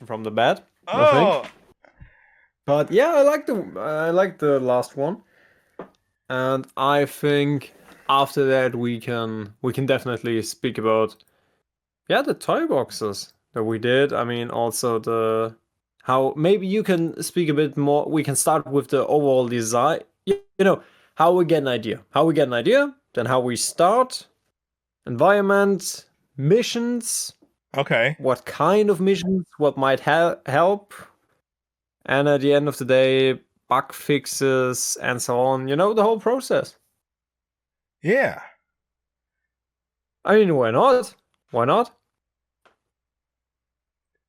from the bat, I think. Oh, But yeah, I like the last one, and I think after that we can definitely speak about the toy boxes that we did. I mean, also the how maybe you can speak a bit more. We can start with the overall design. How we get an idea, then how we start, environment, missions, okay. what kind of missions, what might help, and at the end of the day, bug fixes and so on. The whole process. Yeah. I mean, why not? Why not?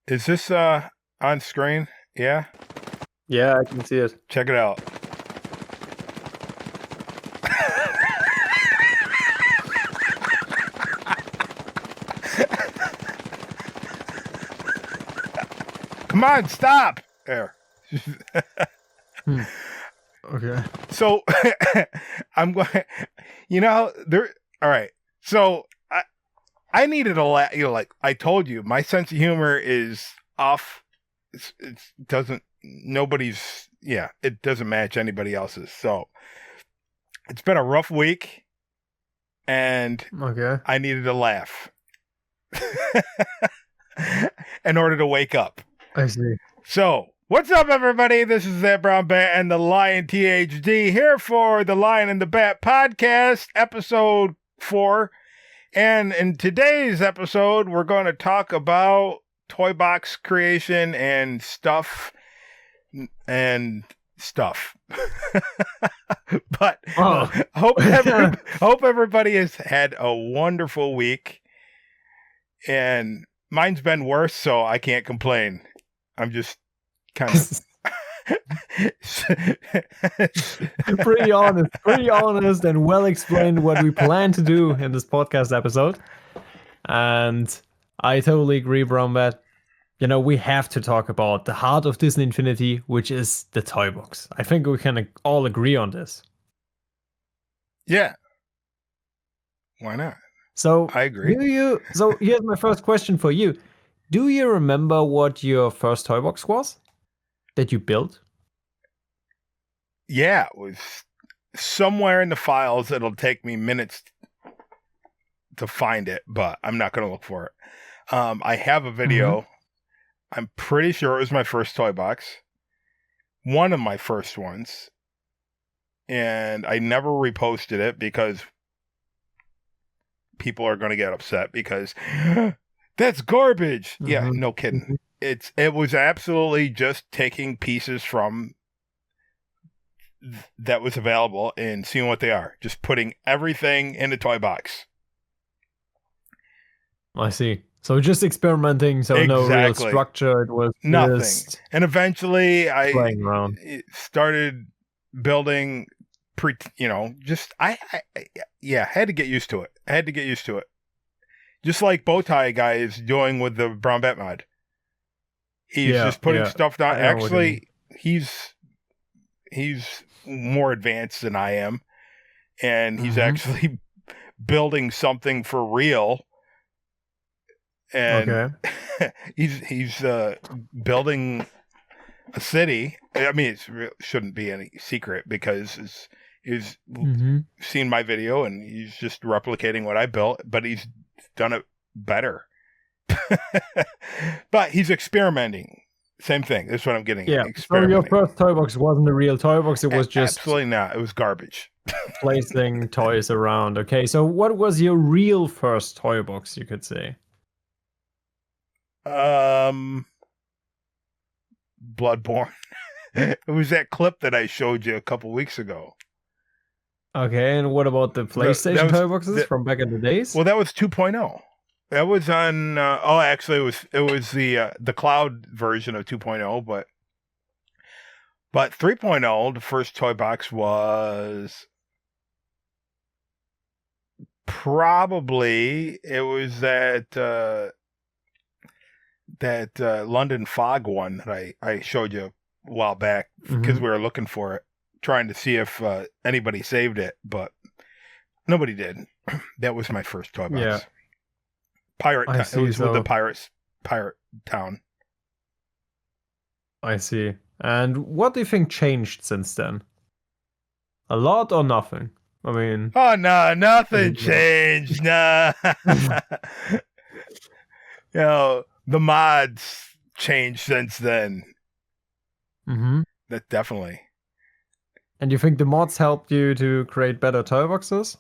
Is this on screen? Yeah. Yeah, I can see it. Check it out. Come on, stop. There. Okay. So I'm going. There. All right. So I needed a laugh. Like I told you, my sense of humor is off. It doesn't. Nobody's. Yeah, it doesn't match anybody else's. So it's been a rough week, and Okay. I needed a laugh in order to wake up. I see. So, what's up, everybody? This is that Brown Bat and the Lion THD here for the Lion and the Bat podcast, episode 4. And in today's episode, we're going to talk about toy box creation and stuff. But hope everybody has had a wonderful week. And mine's been worse, so I can't complain. I'm just kind of pretty honest and well explained what we plan to do in this podcast episode. And I totally agree, Brown Bat. We have to talk about the heart of Disney Infinity, which is the toy box. I think we can all agree on this. Yeah. Why not? So I agree. So here's my first question for you. Do you remember what your first toy box was that you built? Yeah, it was somewhere in the files. It'll take me minutes to find it, but I'm not going to look for it. I have a video. Mm-hmm. I'm pretty sure it was my first toy box. One of my first ones. And I never reposted it because people are going to get upset because that's garbage. Mm-hmm. Yeah, no kidding. Mm-hmm. It was absolutely just taking pieces from that was available and seeing what they are. Just putting everything in a toy box. I see. So just experimenting, so exactly. No real structure. It was nothing. Just and eventually I playing around. Started building I had to get used to it. Just like Bowtie Guy is doing with the Brown Bat mod. He's just putting stuff down. Actually, he's more advanced than I am. And he's actually building something for real. And he's building a city. I mean, it shouldn't be any secret because he's seen my video and he's just replicating what I built, but he's done it better. But he's experimenting. Same thing. That's what I'm getting. Yeah. So your first toy box wasn't a real toy box. It was just absolutely not. It was garbage. Placing toys around. Okay. So what was your real first toy box? You could say. Bloodborne. It was that clip that I showed you a couple weeks ago. Okay, and what about the PlayStation toy boxes from back in the days? Well, that was 2.0. That was on. Actually, it was the cloud version of 2.0, but 3.0, the first toy box was probably it was that London Fog one that I showed you a while back because we were looking for it, trying to see if anybody saved it, but nobody did. That was my first toy box. Yeah. Pirate Town. It was with the Pirate Town. I see. And what do you think changed since then? A lot or nothing? I mean, Oh no, nothing mm-hmm. changed. Nah. The mods changed since then. That definitely. And you think the mods helped you to create better toyboxes?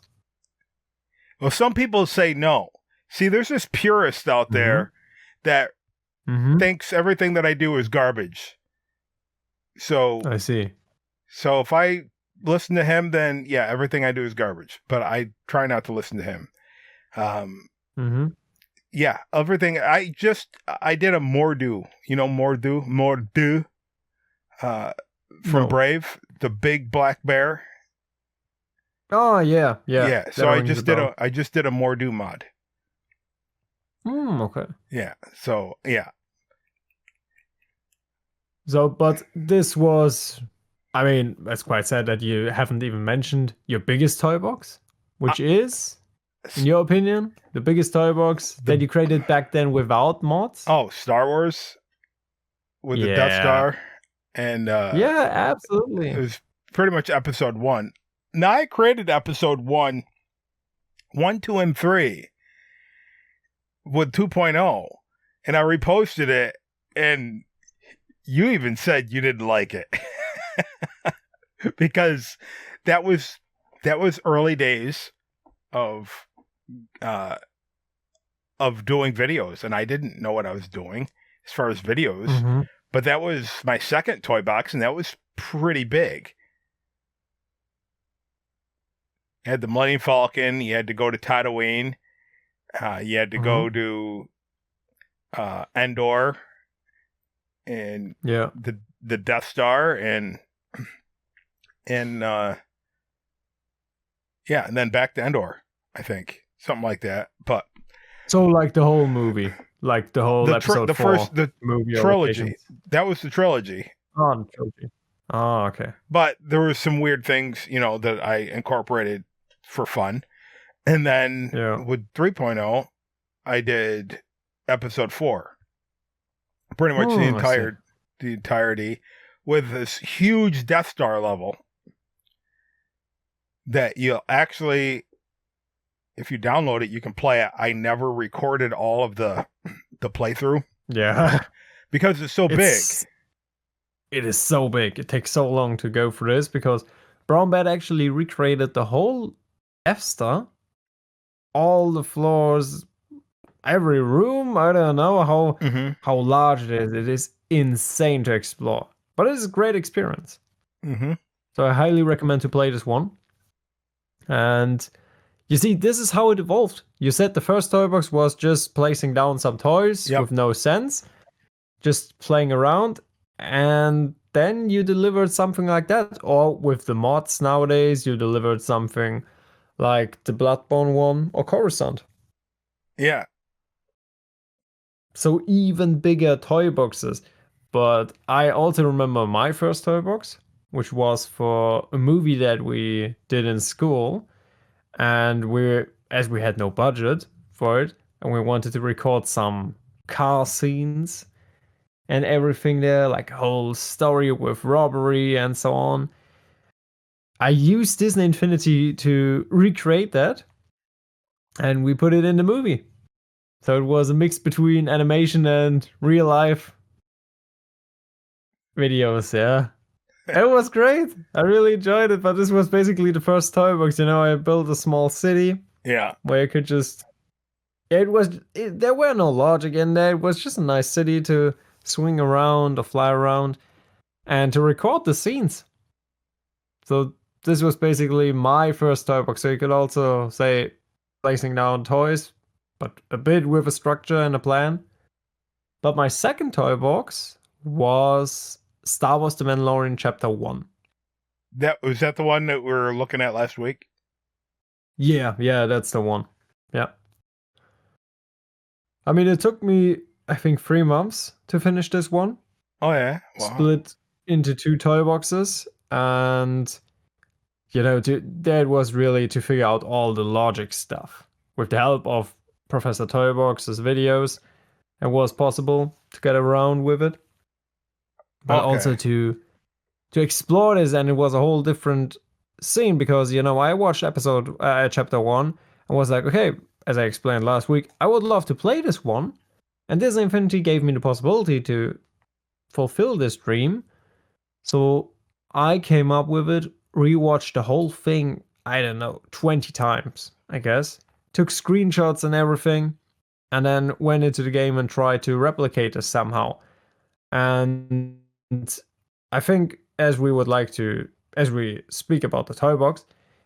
Well, some people say no. See, there's this purist out there that thinks everything that I do is garbage. So I see. So if I listen to him, then yeah, everything I do is garbage. But I try not to listen to him. Yeah, everything. I did a Mordu. You know Mordu. From No. Brave, the big black bear. Oh yeah, yeah. Yeah. That So rings a bell. I just did a Mordu mod. Okay. Yeah. So yeah. So, but this was, I mean, that's quite sad that you haven't even mentioned your biggest toy box, which is, in your opinion, the biggest toy box that you created back then without mods. Oh, Star Wars with the Death Star, and yeah, absolutely. it was pretty much episode 1. Now I created episode 1, 2, and 3 with 2.0, and I reposted it, and you even said you didn't like it because that was early days of doing videos, and I didn't know what I was doing as far as videos. But that was my second toy box, and that was pretty big. You had the Millennium Falcon. You had to go to Tatooine. You had to go to Endor, and the Death Star, and and then back to Endor. I think something like that. But so, like the whole movie, like the whole episode 4 movie trilogy. That was the trilogy. Oh, the trilogy. Oh, okay. But there were some weird things, that I incorporated for fun. And then with 3.0, I did episode 4. Pretty much the entirety with this huge Death Star level that you'll actually, if you download it, you can play it. I never recorded all of the playthrough. Yeah. Because it's so big. It is so big. It takes so long to go through this because Brown Bat actually recreated the whole F Star, all the floors, every room. I don't know how large it is. It is insane to explore, but it is a great experience. So I highly recommend to play this one. And you see, this is how it evolved. You said the first toy box was just placing down some toys with no sense, just playing around. And then you delivered something like that. Or with the mods nowadays, you delivered something like the Bloodborne one or Coruscant. Yeah. So even bigger toy boxes. But I also remember my first toy box, which was for a movie that we did in school. And as we had no budget for it, and we wanted to record some car scenes and everything there, like a whole story with robbery and so on. I used Disney Infinity to recreate that, and we put it in the movie. So it was a mix between animation and real life videos, yeah. It was great. I really enjoyed it, but this was basically the first toy box. I built a small city. Yeah. Where you could just... there were no logic in there. It was just a nice city to swing around or fly around and to record the scenes. So this was basically my first toy box. So you could also say placing down toys, but a bit with a structure and a plan. But my second toy box was Star Wars The Mandalorian Chapter 1. Was that the one that we were looking at last week? Yeah, that's the one. Yeah. I mean, it took me, I think, 3 months to finish this one. Oh, yeah? Wow. Split into 2 toy boxes. And, that was really to figure out all the logic stuff. With the help of Professor Toybox's videos, it was possible to get around with it. but also to explore this, and it was a whole different scene because I watched chapter 1 and was like, okay, as I explained last week, I would love to play this one, and Disney Infinity gave me the possibility to fulfill this dream. So I came up with it, rewatched the whole thing, I don't know, 20 times, I guess. Took screenshots and everything, and then went into the game and tried to replicate this somehow. And I think as we speak about the toy box,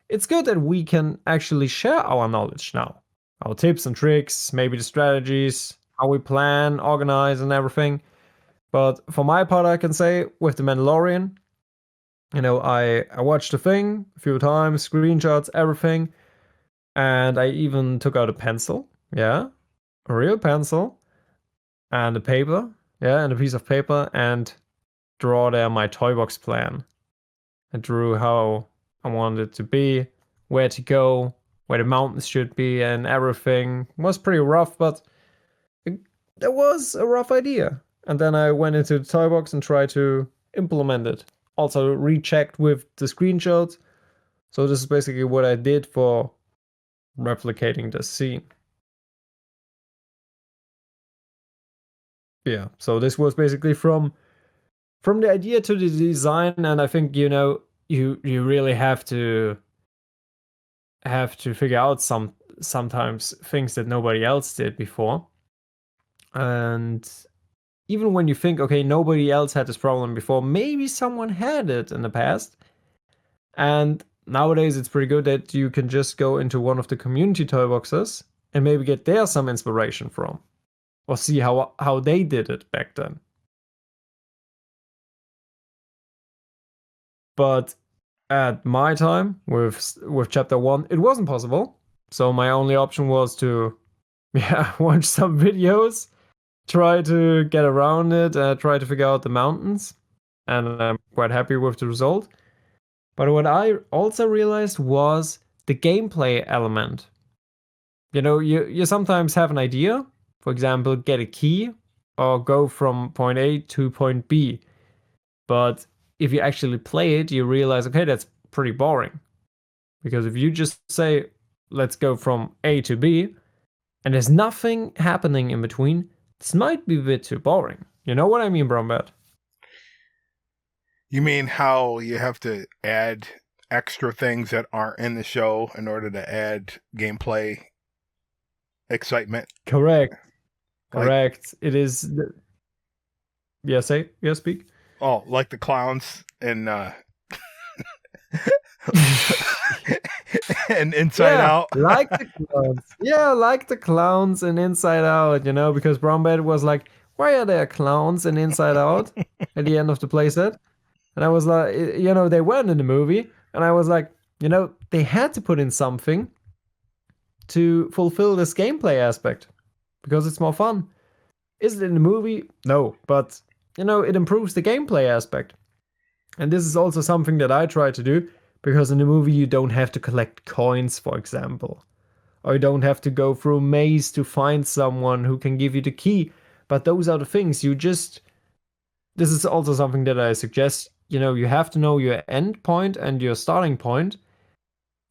it's good that we can actually share our knowledge now. Our tips and tricks, maybe the strategies, how we plan, organize, and everything. But for my part, I can say with The Mandalorian, I watched the thing a few times, screenshots, everything, and I even took out a pencil, yeah, a real pencil, and a paper, yeah, and a piece of paper, and draw there my toy box plan. I drew how I wanted it to be, where to go, where the mountains should be, and everything. It was pretty rough, but that was a rough idea. And then I went into the toy box and tried to implement it. Also rechecked with the screenshots. So this is basically what I did for replicating the scene. Yeah, so this was basically from the idea to the design, and I think you really have to figure out sometimes things that nobody else did before. And even when you think, okay, nobody else had this problem before, maybe someone had it in the past. And nowadays it's pretty good that you can just go into one of the community toy boxes and maybe get there some inspiration from, or see how they did it back then. But at my time with chapter 1, it wasn't possible. So my only option was to watch some videos, try to get around it, try to figure out the mountains, and I'm quite happy with the result. But what I also realized was the gameplay element. You sometimes have an idea, for example, get a key or go from point A to point B. But if you actually play it, you realize, okay, that's pretty boring. Because if you just say, let's go from A to B, and there's nothing happening in between, this might be a bit too boring. You know what I mean, Brombert? You mean how you have to add extra things that aren't in the show in order to add gameplay excitement? Correct. Correct. It is. Speak. Oh, like the clowns and and Inside Out. Like the clowns. Yeah, like the clowns in Inside Out, because Brombert was like, why are there clowns in Inside Out at the end of the playset? And I was like, they weren't in the movie. And I was like, they had to put in something to fulfill this gameplay aspect because it's more fun. Is it in the movie? No, but it improves the gameplay aspect. And this is also something that I try to do, because in the movie you don't have to collect coins, for example, or you don't have to go through a maze to find someone who can give you the key. But those are the things this is also something that I suggest. You have to know your end point and your starting point,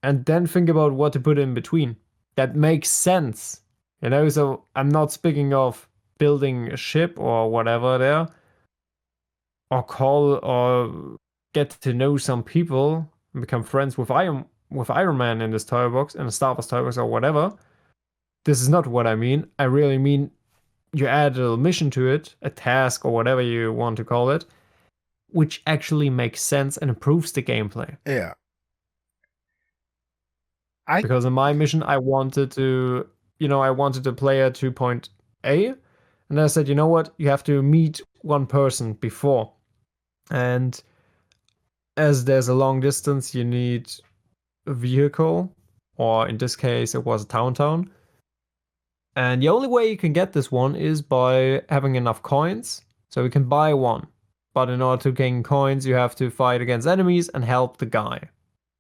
and then think about what to put in between. That makes sense. So I'm not speaking of building a ship or whatever there, or call or get to know some people and become friends with Iron Man in this toy box, in the Star Wars toy box or whatever. This is not what I mean. I really mean you add a little mission to it, a task or whatever you want to call it, which actually makes sense and improves the gameplay. Yeah. Because in my mission, I wanted the player to point A, and I said, you know what, you have to meet one person before. And as there's a long distance, you need a vehicle, or in this case, it was a town. And the only way you can get this one is by having enough coins, so you can buy one. But in order to gain coins, you have to fight against enemies and help the guy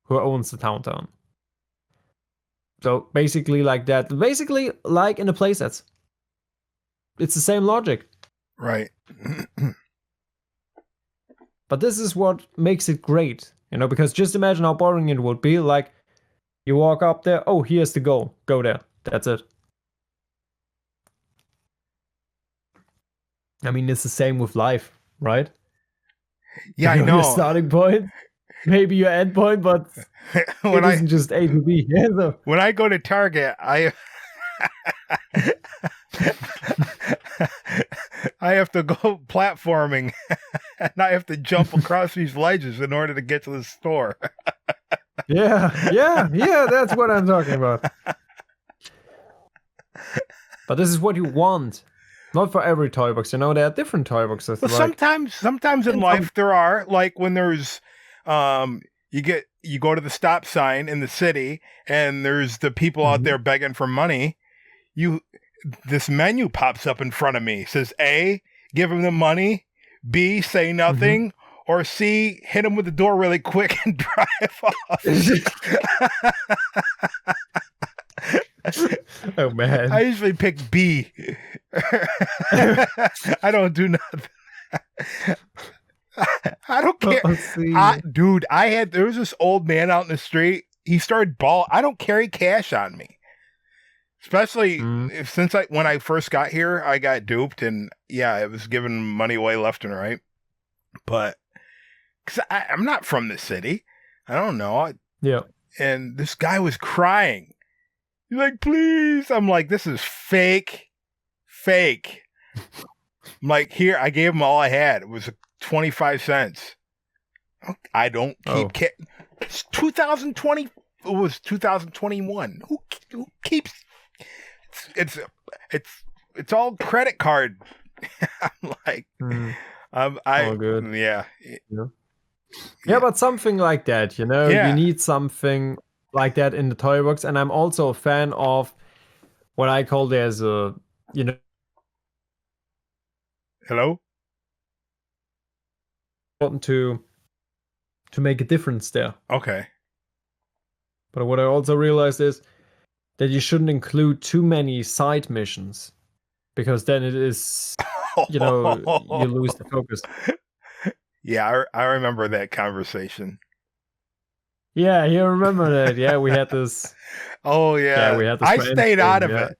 who owns the town. So basically like that. Basically like in the playsets. It's the same logic. Right. But this is what makes it great, because just imagine how boring it would be. Like, you walk up there, oh, here's the goal. Go there. That's it. I mean, it's the same with life, right? Yeah, I Your know. starting point, maybe your end point, but it isn't just A to B. Yeah, so. When I go to Target, I have to go platforming, and I have to jump across these ledges in order to get to the store. Yeah, that's what I'm talking about. But this is what you want. Not for every toy box, there are different toy boxes. Well, like, sometimes in life there are, like when there's you go to the stop sign in the city and there's the people out there begging for money. This menu pops up in front of me. It says A, give them the money, B, say nothing, or C, hit them with the door really quick and drive off. Oh man. I usually pick B. I don't do nothing. I don't care. Dude, there was this old man out in the street. He started bawling. I don't carry cash on me. Especially when I first got here, I got duped and yeah, it was giving money away left and right. But because I'm not from the city, I don't know. Yeah. And this guy was crying. He's like, please. I'm like, this is fake. I'm like, here, I gave him all I had. It was 25 cents. I don't keep it's 2020. It was 2021. Who keeps? It's all credit card. I'm like, all good. Yeah. Yeah, but something like that, you need something like that in the toy box. And I'm also a fan of what I call there's a, Hello? important to make a difference there. Okay. But what I also realized is that you shouldn't include too many side missions, because then it is, you lose the focus. Yeah, I remember that conversation. Yeah, you remember that. Yeah, we had this. Oh, yeah. We had this. I stayed out of it.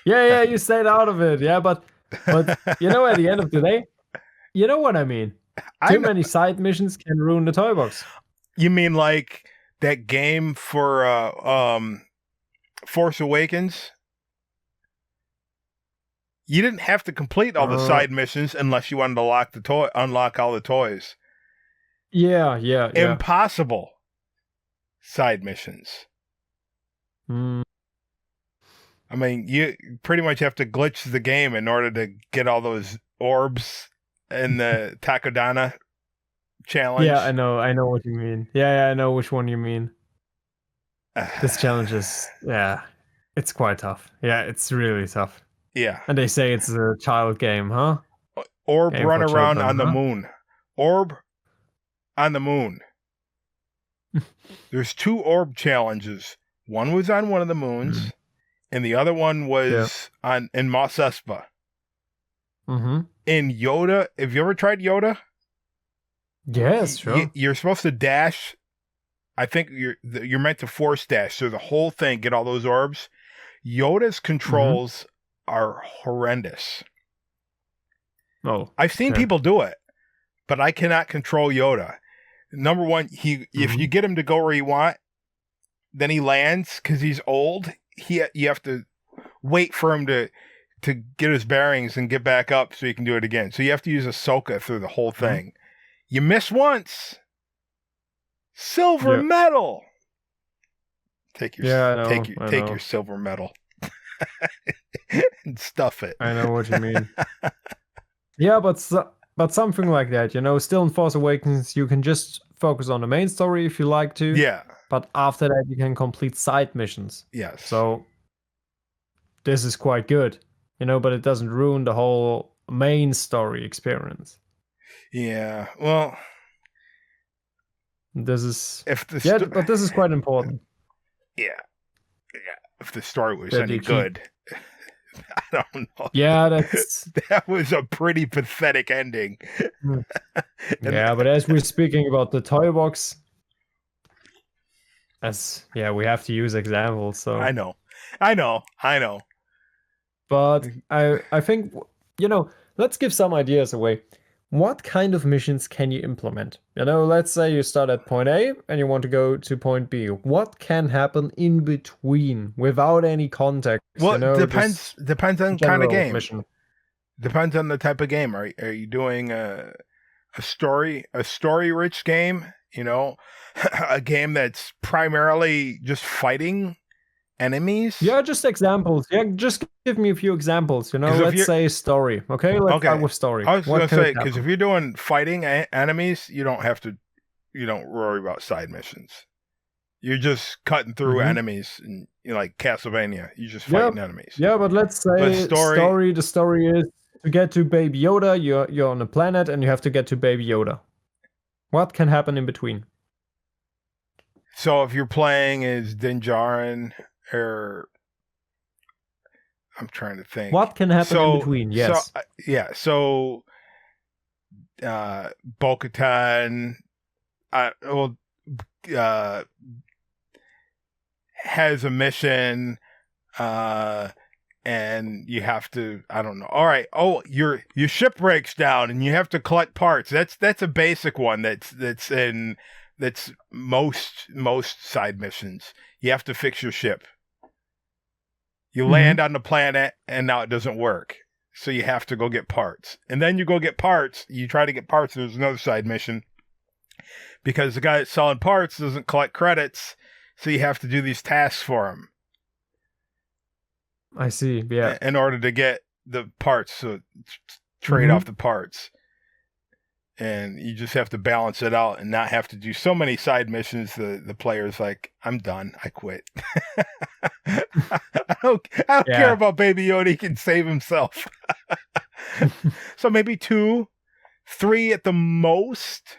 Yeah, you stayed out of it. Yeah, but at the end of the day, you know what I mean? Too many side missions can ruin the toy box. You mean like that game for Force Awakens? You didn't have to complete all the side missions unless you wanted to unlock all the toys. Yeah. Impossible side missions. I mean, you pretty much have to glitch the game in order to get all those orbs in the Takodana challenge. Yeah, I know what you mean. Yeah, I know which one you mean. This challenge is, it's quite tough. Yeah, it's really tough. Yeah. And they say it's a child game, huh? Orb game run around children, on the moon. Orb on the moon. There's 2 orb challenges. One was on one of the moons, and the other one was in Mos Espa. In Yoda, have you ever tried Yoda? Yes, sure. You're supposed to dash. I think you're meant to force dash through the whole thing, get all those orbs. Yoda's controls are horrendous. Oh, I've seen people do it, but I cannot control Yoda. Number one, if you get him to go where you want, then he lands because he's old. You have to wait for him to get his bearings and get back up so you can do it again. So you have to use Ahsoka through the whole thing. You miss once, silver medal. Take your silver medal and stuff it. I know what you mean. Yeah, but something like that, still in Force Awakens, you can just focus on the main story if you like to. Yeah. But after that, you can complete side missions. Yes. So this is quite good, but it doesn't ruin the whole main story experience. Yeah. Well, this is but this is quite important. Yeah. If the story was any good, I don't know. Yeah, that's That was a pretty pathetic ending. And yeah. But as we're speaking about the toy box, we have to use examples. So, I know. but I think let's give some ideas away. What kind of missions can you implement? Let's say you start at point A and you want to go to point B. What can happen in between without any context? Well, Just depends on kind of general game. mission. Depends on the type of game. Are you doing a story rich game? A game that's primarily just fighting enemies. Yeah, just examples. Yeah, just give me a few examples. Let's say story. Okay, let's start with story. I was What gonna could say, because if you're doing fighting enemies, you don't worry about side missions. You're just cutting through enemies, and like Castlevania, you're just fighting enemies. Yeah, but let's say story. The story is to get to Baby Yoda. You're on a planet and you have to get to Baby Yoda. What can happen in between? So if you're playing as Dinjarin, or I'm trying to think, what can happen in between? Yes. So Bo-Katan, has a mission, and you have to, I don't know. All right. Oh, your ship breaks down and you have to collect parts. That's a basic one. That's most side missions. You have to fix your ship. You land on the planet and now it doesn't work. So you have to go get parts. And then you go get parts. You try to get parts. There's another side mission. Because the guy that's selling parts doesn't collect credits. So you have to do these tasks for him. I see. Yeah. In order to get the parts. So trade off the parts. And you just have to balance it out and not have to do so many side missions. The player's like, I'm done. I quit. I don't care about Baby Yoda. He can save himself. So maybe 2, 3 at the most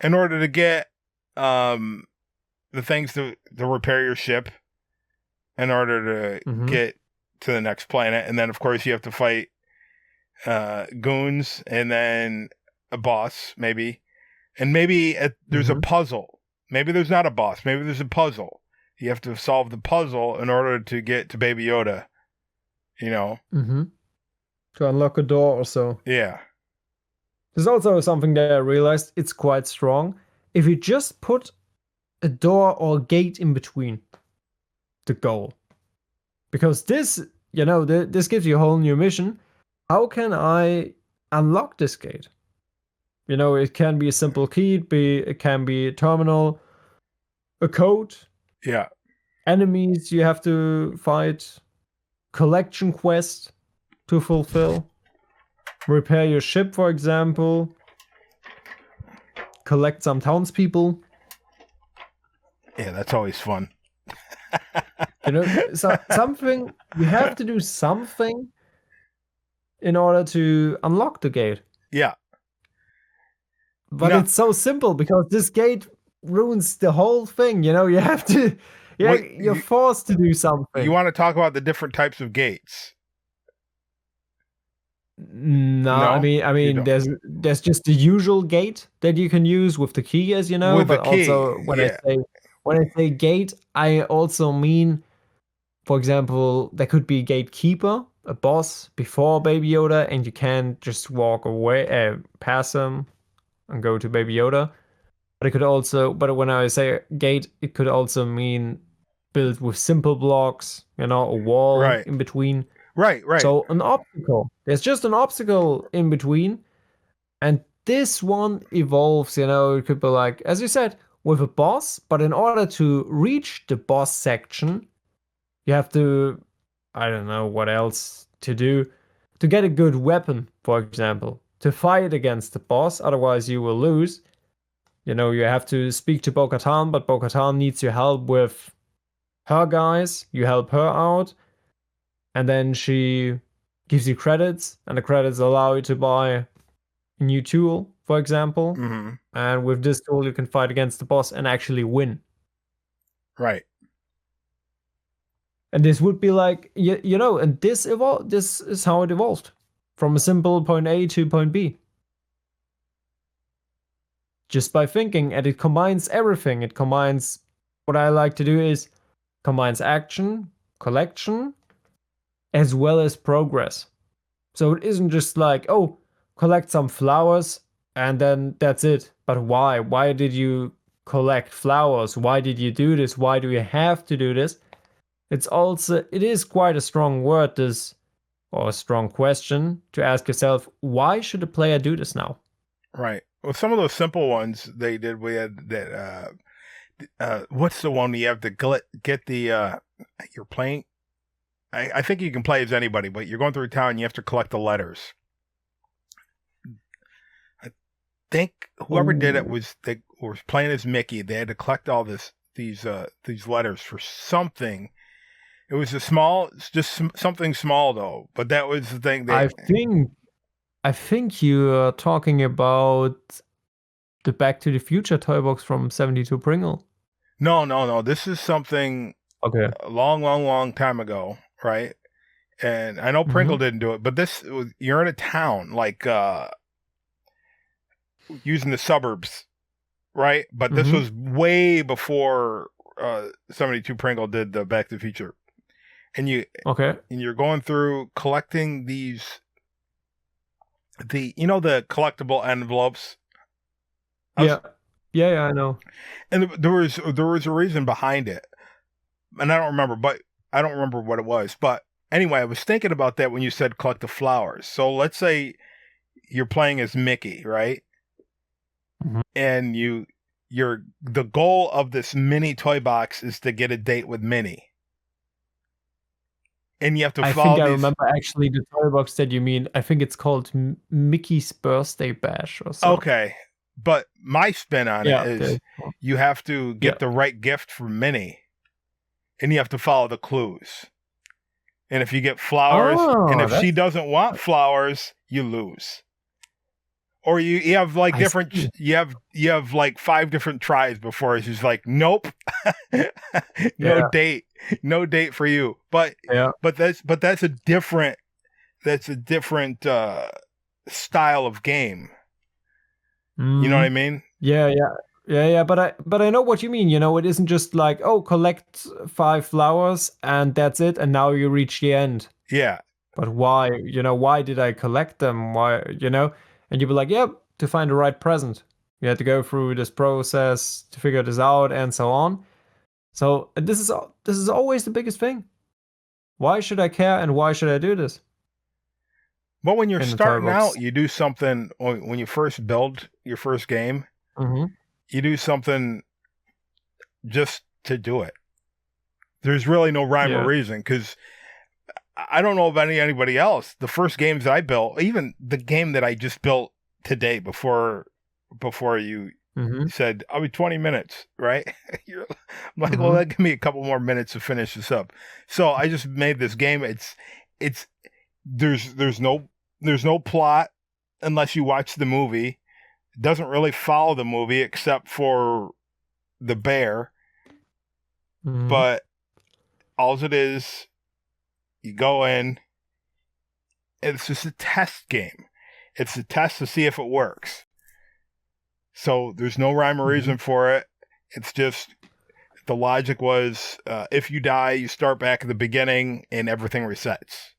in order to get the things to repair your ship in order to get to the next planet. And then, of course, you have to fight goons and then a boss, maybe. And maybe there's a puzzle. Maybe there's not a boss. Maybe there's a puzzle. You have to solve the puzzle in order to get to Baby Yoda. To unlock a door or so. Yeah. There's also something that I realized it's quite strong. If you just put a door or a gate in between the goal. Because this, this gives you a whole new mission. How can I unlock this gate? It can be a simple key, it can be a terminal, a code. Yeah. Enemies you have to fight, collection quest to fulfill, repair your ship, for example, collect some townspeople. Yeah, that's always fun. So something, you have to do something in order to unlock the gate. Yeah. But it's so simple because this gate ruins the whole thing. You have to, you're forced to do something. You want to talk about the different types of gates? No, I mean, there's just the usual gate that you can use with the key, as you know. With but the key, also when I say gate, I also mean, for example, there could be a gatekeeper, a boss before Baby Yoda, and you can't just walk away, pass him, and go to Baby Yoda. But it could also, but when I say gate, it could also mean built with simple blocks, a wall in between. Right. So an obstacle. There's just an obstacle in between. And this one evolves, it could be like, as you said, with a boss, but in order to reach the boss section, you have to, I don't know what else to do, to get a good weapon, for example, to fight against the boss, otherwise you will lose. You have to speak to Bo-Katan, but Bo-Katan needs your help with her guys. You help her out, and then she gives you credits, and the credits allow you to buy a new tool, for example. And with this tool, you can fight against the boss and actually win. Right. And this would be like, and this is how it evolved from a simple point A to point B. Just by thinking, and it combines everything. It combines, what I like to do is combines action, collection, as well as progress. So it isn't just like, oh, collect some flowers and then that's it. But why? Why did you collect flowers? Why did you do this? Why do you have to do this? It is quite a strong word, this, or a strong question to ask yourself, why should a player do this now? Right. Well, some of those simple ones they did, we had that, what's the one you have to get the, you're playing, I think you can play as anybody, but you're going through town and you have to collect the letters. I think whoever did it was playing as Mickey. They had to collect all these letters for something. It was something small though, but that was the thing. I think you're talking about the Back to the Future toy box from 72 Pringle. No. This is something a long time ago, right? And I know Pringle didn't do it, but you're in a town, like using the suburbs, right? But this was way before 72 Pringle did the Back to the Future. And you're going through collecting the collectible envelopes. Yeah, I know. And there was a reason behind it, and I don't remember what it was. But anyway, I was thinking about that when you said collect the flowers. So let's say you're playing as Mickey, right? And the goal of this mini toy box is to get a date with Minnie. And you have to follow. I remember actually the toy box that you mean. I think it's called Mickey's Birthday Bash or something. Okay, but my spin on it is you have to get the right gift from Minnie, and you have to follow the clues. And if you get flowers, and if she doesn't want flowers, you lose. Or you have like different. You have like 5 different tries before she's like, nope, no date for you. But that's a different style of game. You know what I mean? Yeah. But I know what you mean. It isn't just like, oh, collect 5 flowers and that's it, and now you reach the end. Yeah. But why? Why did I collect them? Why? And you'd be like, yep, to find the right present. You had to go through this process to figure this out and so on. So this is always the biggest thing. Why should I care and why should I do this? But when you're starting out, you do something, when you first build your first game, you do something just to do it. There's really no rhyme or reason, because I don't know about anybody else. The first games I built, even the game that I just built today before you said, I'll be 20 minutes, right? I'm like, well, that give me a couple more minutes to finish this up. So I just made this game. There's no plot unless you watch the movie. It doesn't really follow the movie except for the bear. But all it is, you go in, it's just a test game. It's a test to see if it works. So there's no rhyme or reason for it. It's just, the logic was, if you die, you start back at the beginning and everything resets.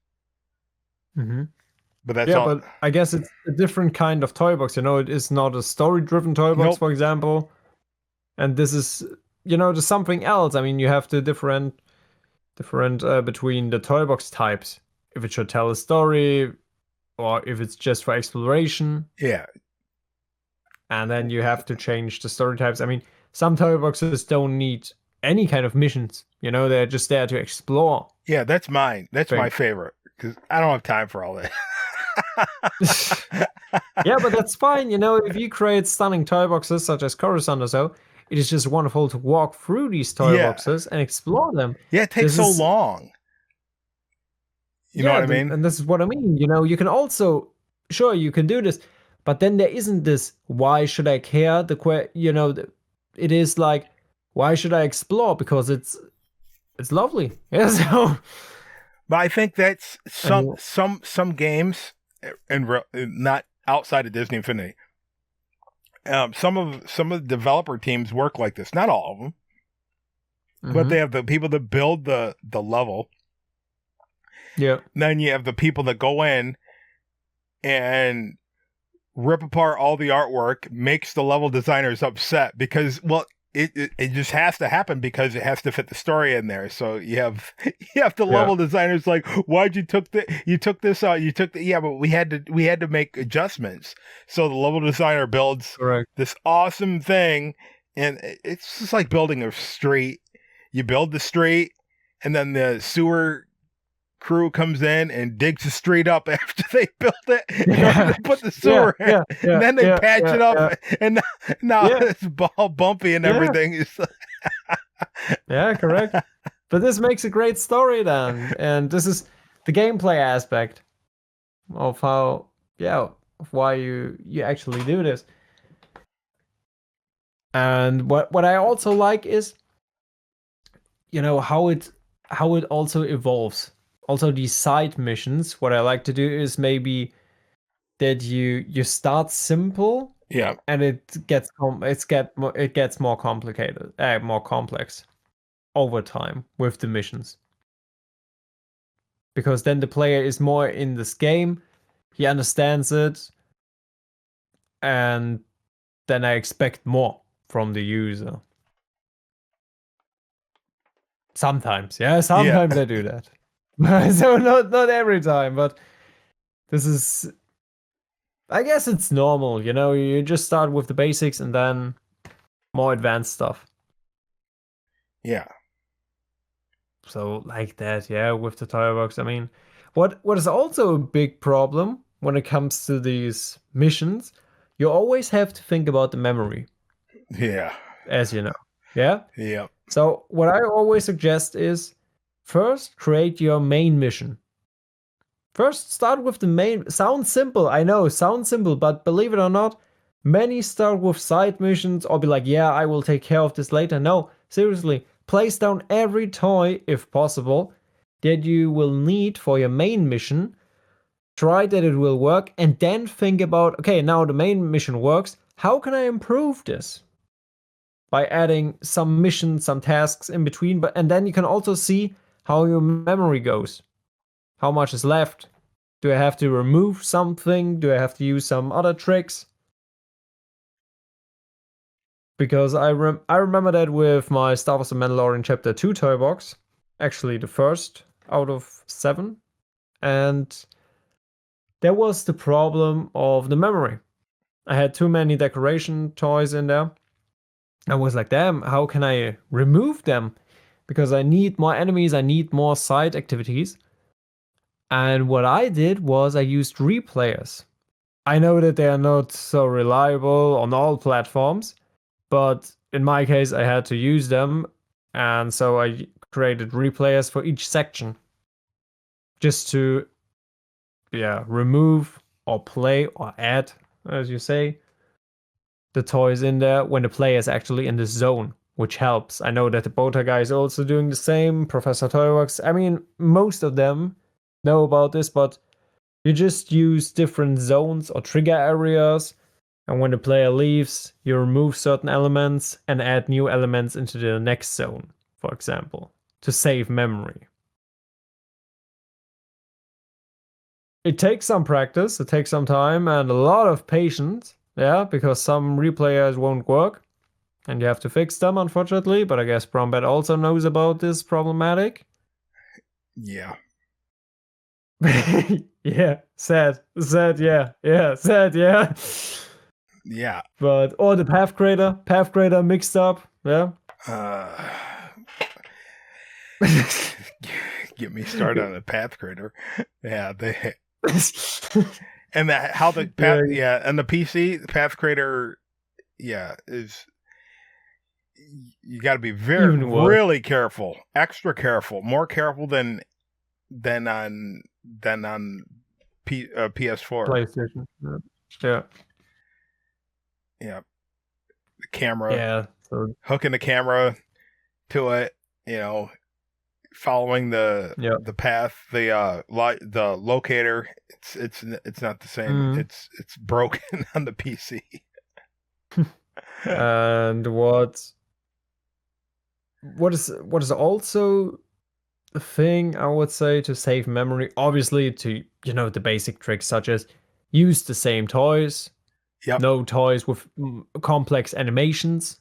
But that's all. But I guess it's a different kind of toy box. It is not a story-driven toy box, for example. And this is, there's something else. I mean, you have to different between the toy box types. If it should tell a story, or if it's just for exploration. Yeah. And then you have to change the story types. I mean, some toy boxes don't need any kind of missions. They're just there to explore. Yeah, that's mine. That's my favorite, because I don't have time for all that. Yeah, but that's fine. If you create stunning toy boxes such as Coruscant or so, it is just wonderful to walk through these toy boxes and explore them. Yeah, it takes long. You know what I mean? And this is what I mean. You can also, sure, you can do this, but then there isn't this, why should I care? It is like, why should I explore? Because it's lovely. Yeah, so But I think that's and some games, and not outside of Disney Infinity. Some of the developer teams work like this. Not all of them, but they mm-hmm. have the people that build the level. Yeah, Then you have the people that go in and rip apart all the artwork, makes the level designers upset because, well, it just has to happen because it has to fit the story in there. So you have you have the yeah, level designers like, why'd you took this out, yeah, but we had to make adjustments. So the level designer builds correct. this awesome thing, and it's just like building a street. You build the street, and then the sewer crew comes in and digs the street up after they built it in order Yeah, to put the yeah, sewer in. yeah, And yeah, then they yeah, patch yeah, it up, yeah, and now yeah, it's all bumpy and yeah, everything. yeah, correct. But this makes a great story then, and this is the gameplay aspect of how, yeah, of why you actually do this. And what I also like is, how it also evolves. Also these side missions, what I like to do is maybe that you start simple Yeah, and it gets more complicated, more complex over time with the missions. Because then the player is more in this game, he understands it, and then I expect more from the user. Sometimes, yeah, yeah, sometimes I do that. So not every time, but this is, I guess it's normal, you just start with the basics and then more advanced stuff. yeah, So like that, yeah, with the Toybox. I mean, what is also a big problem when it comes to these missions, you always have to think about the memory, yeah, as you know. Yeah? yeah, So what I always suggest is first create your main mission. First, start with the main. Sounds simple, I know, sounds simple, but believe it or not, many start with side missions or be like, yeah, I will take care of this later. No, seriously, place down every toy, if possible, that you will need for your main mission. Try that it will work, and then think about, okay, now the main mission works. How can I improve this? By adding some missions, some tasks in between, and then you can also see how your memory goes. How much is left? Do I have to remove something? Do I have to use some other tricks? Because I remember that with my Star Wars: The Mandalorian Chapter 2 toy box, actually the first out of 7, and there was the problem of the memory. I had too many decoration toys in there. I was like, damn, how can I remove them? Because I need more enemies, I need more side activities. And what I did was I used replayers. I know that they are not so reliable on all platforms, but in my case, I had to use them. And so I created replayers for each section just to, yeah, remove or play or add, as you say, the toys in there when the player is actually in the zone, which helps. I know that the Bota guy is also doing the same, Professor Toybox. I mean, most of them know about this, but you just use different zones or trigger areas, and when the player leaves, you remove certain elements and add new elements into the next zone, for example, to save memory. It takes some practice, it takes some time, and a lot of patience, yeah, because some replayers won't work, and you have to fix them, unfortunately, but I guess Brombet also knows about this problematic. yeah, Yeah, sad, yeah, sad, yeah. yeah. But or the path creator mixed up, yeah. Uh, get me started on the path creator. Yeah, they and that how the path, Yeah, yeah, and the PC path creator, yeah, is, you got to be even worse. really careful, extra careful, more careful than on PS4. PlayStation. Yeah. Yeah, the camera, Yeah. So hooking the camera to it, you know, following the Yeah. path, the locator. It's not the same. Mm. It's broken on the PC. And what is also the thing I would say to save memory? Obviously, to the basic tricks such as use the same toys, Yep. no toys with complex animations,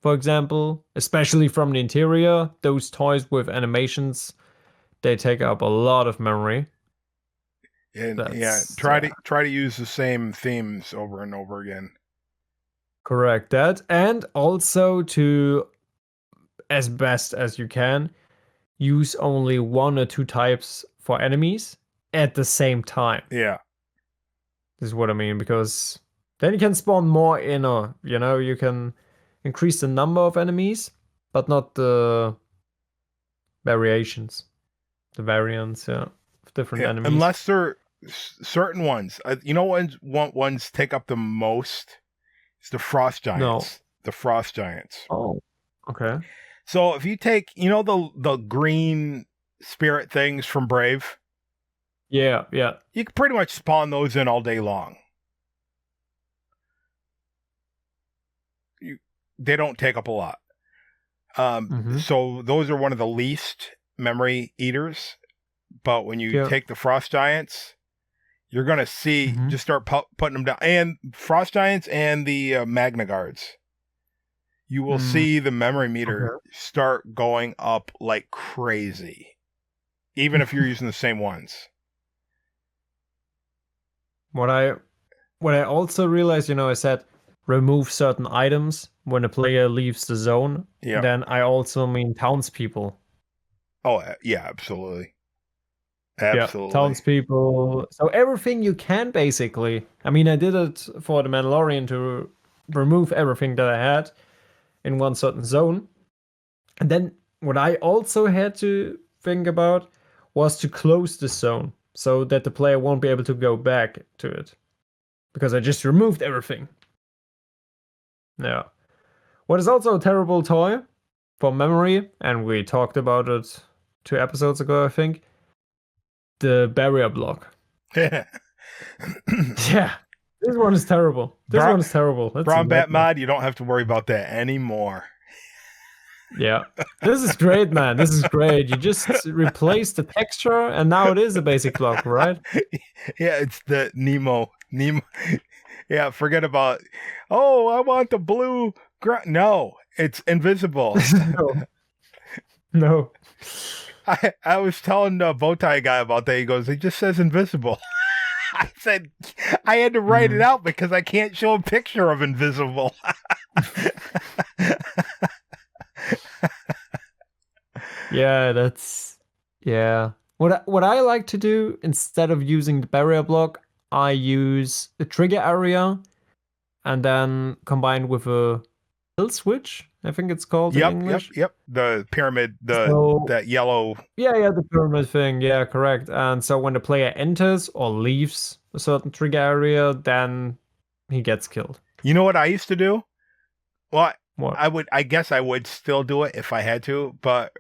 for example, especially from the interior. Those toys with animations, they take up a lot of memory. And That's try to use the same themes over and over again. correct. That, and also to, as best as you can, use only one or two types for enemies at the same time. Yeah. This is what I mean, because then you can spawn more inner, you can increase the number of enemies, but not the variations, the variants, of different enemies. Unless they're certain ones. Ones take up the most. It's the frost giants. No. The frost giants. Oh, okay. So if you take, the green spirit things from Brave. Yeah. You can pretty much spawn those in all day long. They don't take up a lot. So those are one of the least memory eaters. But when you take the frost giants, you're gonna see just start putting them down, and frost giants and the magna guards. You will see the memory meter start going up like crazy, even if you're using the same ones. What I also realized, I said remove certain items when a player leaves the zone. Yeah. Then I also mean townspeople. Oh yeah, absolutely. Absolutely. Yeah, townspeople. So everything you can, basically. I mean, I did it for the Mandalorian to remove everything that I had in one certain zone. And then what I also had to think about was to close the zone so that the player won't be able to go back to it. Because I just removed everything. Yeah. What is also a terrible toy for memory, and we talked about it 2 episodes ago, I think. The barrier block. Yeah. This one is terrible. One is terrible. Brown Bat mod, you don't have to worry about that anymore. Yeah. This is great, man. This is great. You just replace the texture and now it is a basic block, right? Yeah, it's the Nemo. Yeah, forget about, I want the blue. No, it's invisible. No. I was telling the bow tie guy about that. He goes, it just says invisible. I said, I had to write it out because I can't show a picture of invisible. Yeah. What I like to do, instead of using the barrier block, I use the trigger area and then combine with a kill switch, I think it's called in English. Yep. The pyramid, that yellow. Yeah, the pyramid thing. Yeah, correct. And so when the player enters or leaves a certain trigger area, then he gets killed. You know what I used to do? Well, what? I guess I would still do it if I had to, but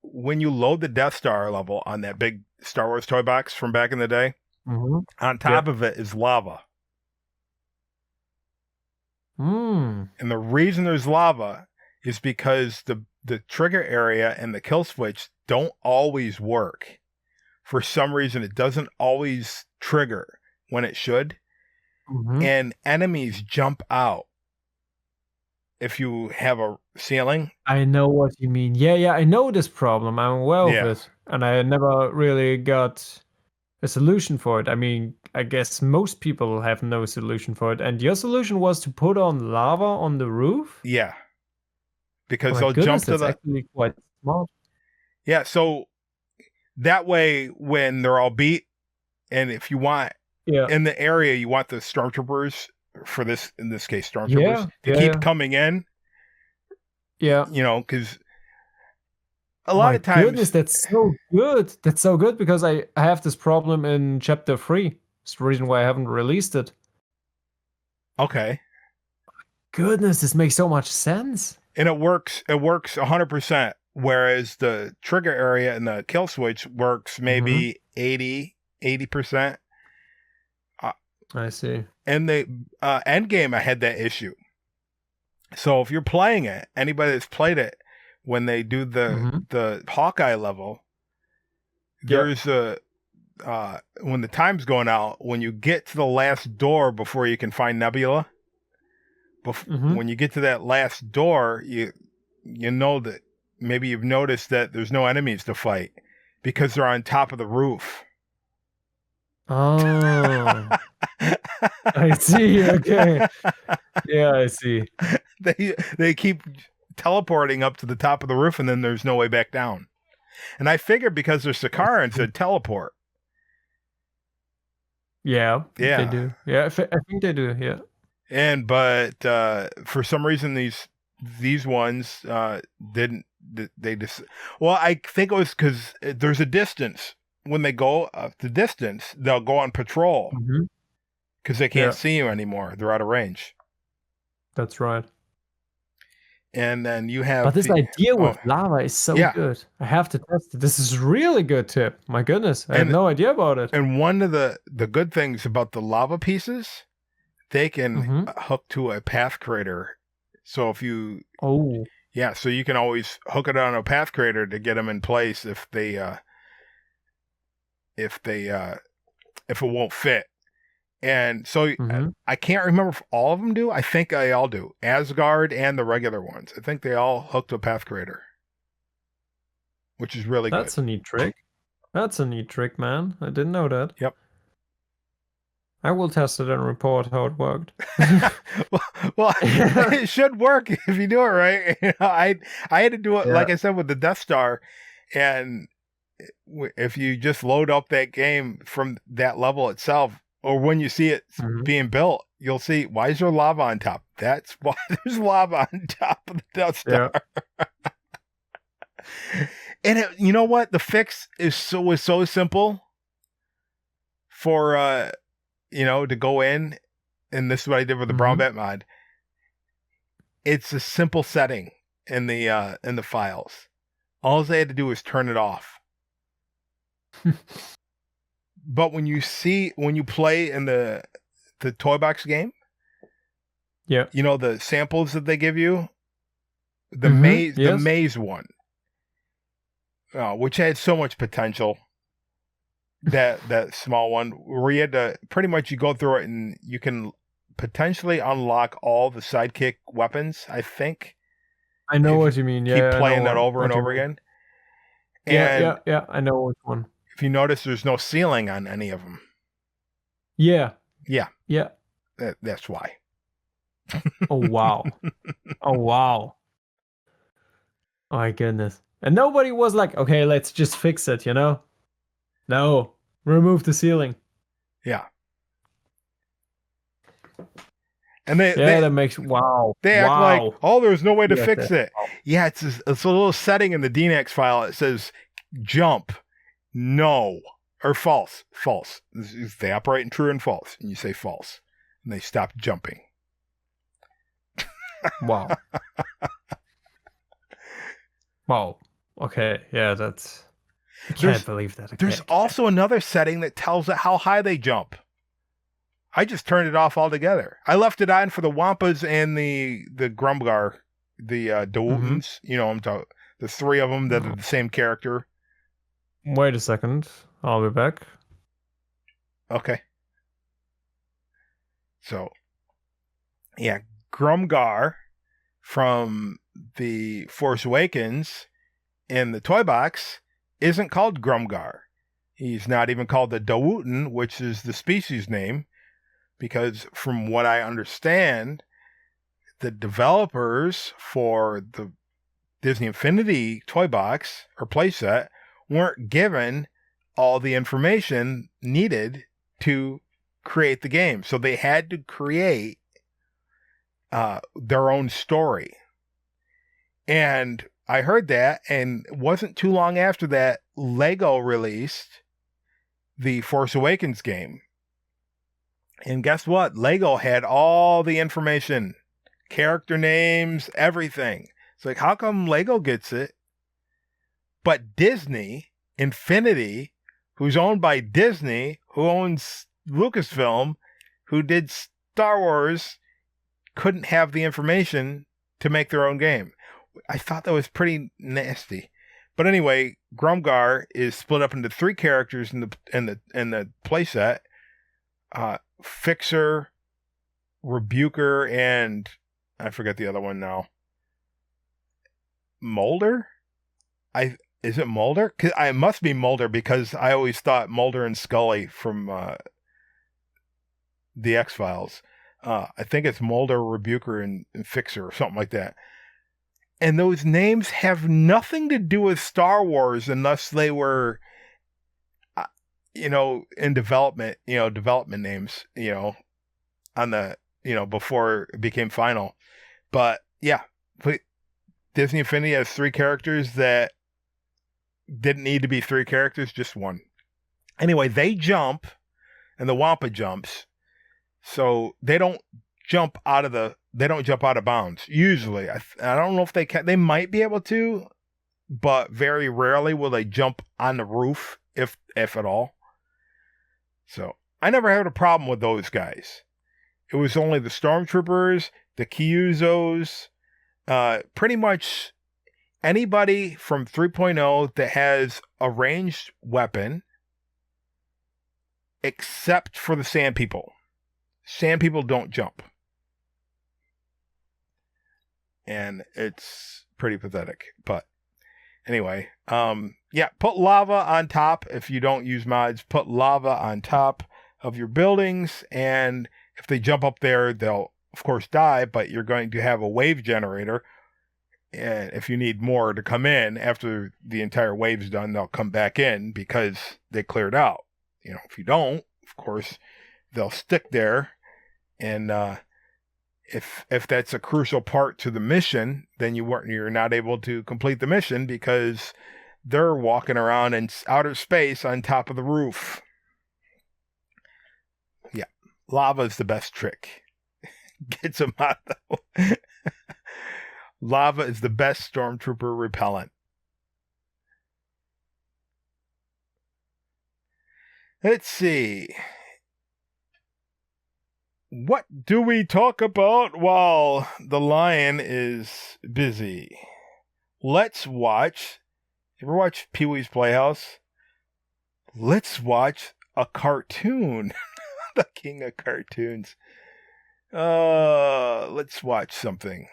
when you load the Death Star level on that big Star Wars toy box from back in the day, on top of it is lava. And the reason there's lava is because the trigger area and the kill switch don't always work. For some reason, it doesn't always trigger when it should. And enemies jump out if you have a ceiling. I know what you mean. Yeah, I know this problem. I'm aware of it. And I never really got a solution for it. I mean, I guess most people have no solution for it. And your solution was to put on lava on the roof? Yeah. Because they'll jump to that's actually quite smart. Yeah, so that way when they're all beat, and if you want in the area, you want the stormtroopers for this, in this case, stormtroopers to keep coming in. Yeah. Because a lot of times. Goodness, that's so good. That's so good because I have this problem in chapter 3. It's the reason why I haven't released it. Okay. Goodness, this makes so much sense. And it works 100% whereas the trigger area and the kill switch works maybe 80%. I see. And the end game, I had that issue. So if you're playing it, anybody that's played it, when they do the Hawkeye level, there's a when the time's going out, when you get to the last door before you can find Nebula, when you get to that last door, you know that maybe you've noticed that there's no enemies to fight because they're on top of the roof. Oh, I see. Okay. Yeah, I see. They keep teleporting up to the top of the roof, and then there's no way back down. And I figured because they're Sakarans, they'd teleport. Yeah, they do. Yeah, I think they do. Yeah. But for some reason these ones didn't. They just. Well, I think it was because there's a distance. When they go the distance, they'll go on patrol because they can't see you anymore. They're out of range. That's right. And then you have. But this idea with lava is so good. I have to test it. This is a really good tip. My goodness, I had no idea about it. And one of the good things about the lava pieces, they can hook to a path creator. So if you so you can always hook it on a path creator to get them in place if it won't fit. And so I can't remember if all of them do. I think they all do. Asgard and the regular ones. I think they all hook to a path creator, which is really good. That's a neat trick. That's a neat trick, man. I didn't know that. Yep. I will test it and report how it worked. well, it should work if you do it right. I had to do it, like I said, with the Death Star, and if you just load up that game from that level itself, or when you see it being built, you'll see, why is there lava on top? That's why there's lava on top of the Death Star. Yeah. And you know what? The fix was so simple for to go in, and this is what I did with the Brown Bat mod. It's a simple setting in the files. All they had to do was turn it off. But when you play in the Toybox game, the samples that they give you, the maze one, which had so much potential, that small one where you had to pretty much you go through it and you can potentially unlock all the sidekick weapons. I think I know what you mean. Yeah, keep playing that over and over again. Yeah, I know which one. If you notice, there's no ceiling on any of them. Yeah. That's why. Oh wow! Oh wow! Oh my goodness! And nobody was like, "Okay, let's just fix it," No, remove the ceiling. Yeah. And that makes They act like, oh, there's no way to fix it. Yeah, it's a little setting in the DNX file. It says jump. No, or false. They operate in true and false, and you say false, and they stop jumping. Wow. Wow. Okay. Yeah, that's. I can't believe that. There's also another setting that tells it how high they jump. I just turned it off altogether. I left it on for the Wampas and the Grumgar, the Dawutans. I'm talking the three of them that are the same character. Wait a second. I'll be back. Okay. So, yeah, Grumgar from the Force Awakens in the Toybox isn't called Grumgar. He's not even called the Dawutan, which is the species name, because from what I understand, the developers for the Disney Infinity Toybox or playset weren't given all the information needed to create the game. So they had to create their own story. And I heard that, and it wasn't too long after that, Lego released the Force Awakens game. And guess what? Lego had all the information, character names, everything. It's like, how come Lego gets it But Disney, Infinity, who's owned by Disney, who owns Lucasfilm, who did Star Wars, couldn't have the information to make their own game. I thought that was pretty nasty. But anyway, Grumgar is split up into 3 characters in the playset. Fixer, Rebuker, and I forget the other one now. Mulder? Is it Mulder? It must be Mulder because I always thought Mulder and Scully from the X-Files. I think it's Mulder, Rebuker, and Fixer or something like that. And those names have nothing to do with Star Wars unless they were, in development, development names, on the, before it became final. But yeah, Disney Infinity has 3 characters that didn't need to be 3 characters, just 1. Anyway, they jump, and the Wampa jumps, so they don't jump out of bounds. Usually, I don't know if they can. They might be able to, but very rarely will they jump on the roof, if at all. So I never had a problem with those guys. It was only the Stormtroopers, the Kyuzos, pretty much anybody from 3.0 that has a ranged weapon, except for the Sand People. Sand People don't jump. And it's pretty pathetic. But anyway, put lava on top. If you don't use mods, put lava on top of your buildings. And if they jump up there, they'll, of course, die. But you're going to have a wave generator. And if you need more to come in after the entire wave's done, they'll come back in because they cleared out. If you don't, of course, they'll stick there. And if that's a crucial part to the mission, then you're not able to complete the mission because they're walking around in outer space on top of the roof. Yeah, lava is the best trick. Gets them out though. Lava is the best stormtrooper repellent. Let's see. What do we talk about while the lion is busy? Let's watch. You ever watch Pee-wee's Playhouse? Let's watch a cartoon. The king of cartoons. Let's watch something.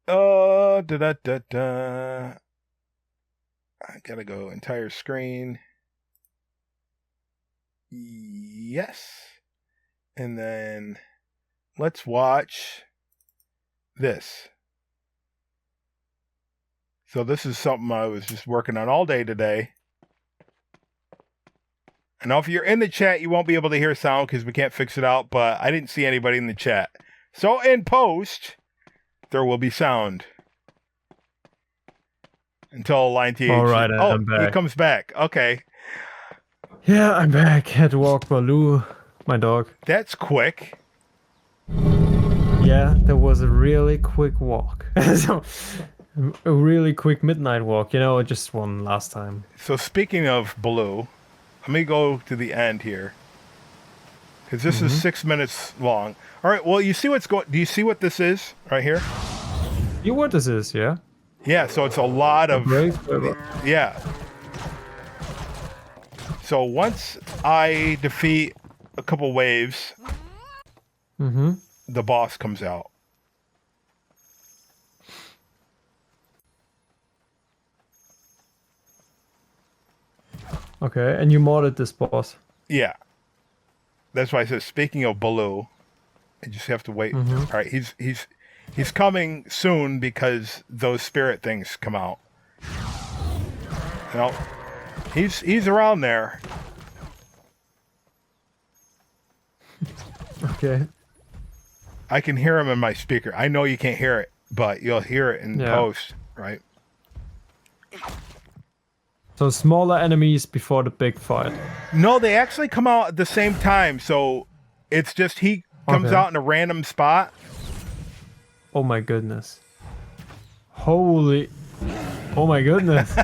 I gotta go entire screen. Yes. And then let's watch this. So this is something I was just working on all day today. I know if you're in the chat, you won't be able to hear sound because we can't fix it out, but I didn't see anybody in the chat. So in post, there will be sound. Until Line TH. All right, I'm back. He comes back. Okay. Yeah, I'm back. Had to walk Baloo, my dog. That's quick. Yeah, that was a really quick walk. So, a really quick midnight walk. Just one last time. So speaking of Baloo, let me go to the end here. Because this is 6 minutes long. All right, well, you see what's going... Do you see what this is right here? You what this is, yeah? Yeah, so it's a lot of... Yeah. So once I defeat a couple waves, the boss comes out. Okay, and you modded this boss. Yeah. That's why I said, speaking of Baloo, I just have to wait. All right, he's coming soon because those spirit things come out. He's around there. Okay. I can hear him in my speaker. I know you can't hear it, but you'll hear it in post, right? So smaller enemies before the big fight. No, they actually come out at the same time. So it's just he comes out in a random spot. Oh my goodness. Holy... Oh my goodness.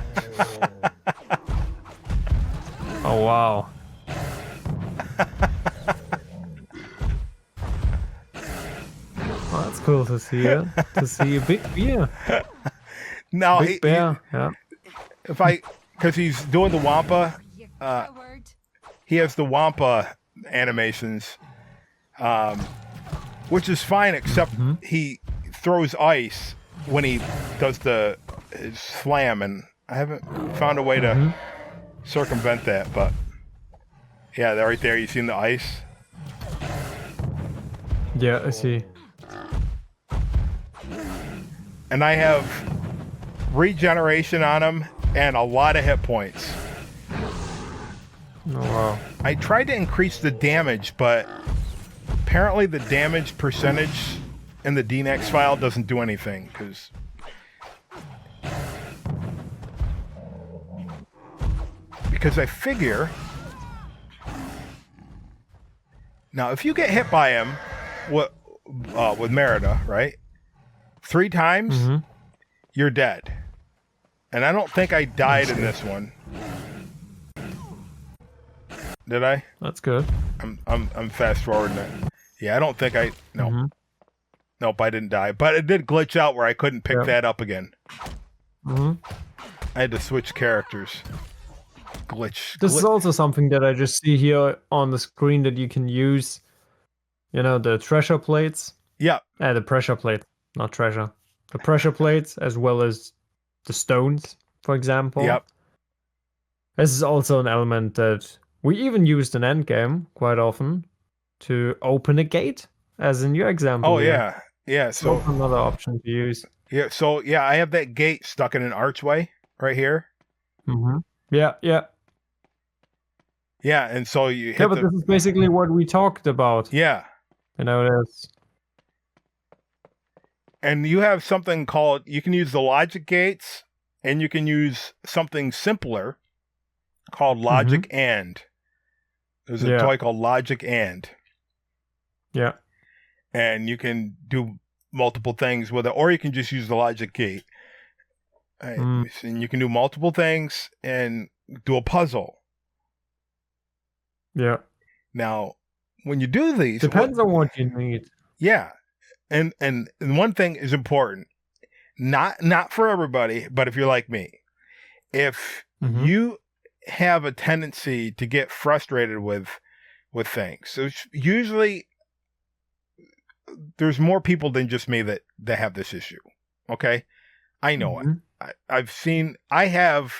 Oh wow. Well, that's cool to see it. To see a big bear. Now, Big bear. Yeah. because he's doing the Wampa, he has the Wampa animations, which is fine, except he throws ice when he does his slam, and I haven't found a way to circumvent that, but yeah, right there, you seen the ice? Yeah, I see. And I have regeneration on him and a lot of hit points. Oh wow. I tried to increase the damage, but apparently the damage percentage in the DNX file doesn't do anything, because I figure now if you get hit by him with Merida, right? 3 times, you're dead. And I don't think I died in this one. Did I? That's good. I'm fast forwarding it. Yeah, I don't think Nope, I didn't die. But it did glitch out where I couldn't pick that up again. I had to switch characters. This is also something that I just see here on the screen that you can use. You know, the treasure plates. Yeah. The pressure plate, not treasure. The pressure plates as well as the stones, for example. Yep. This is also an element that we even used in endgame quite often to open a gate, as in your example. Oh, yeah. Yeah, so another option to use. Yeah, so yeah, I have that gate stuck in an archway right here. Yeah. Yeah, and so you hit but this is basically what we talked about. Yeah. You know, it is. And you have something called, you can use the logic gates, and you can use something simpler called logic and. There's a toy called Logic and. Yeah. And you can do multiple things with it, or you can just use the logic gate. And you can do multiple things and do a puzzle. Yeah. Now, when you do these... Depends on what you need. Yeah. And one thing is important. Not for everybody, but if you're like me. If you have a tendency to get frustrated with things. So usually there's more people than just me that have this issue. Okay? I know it. I have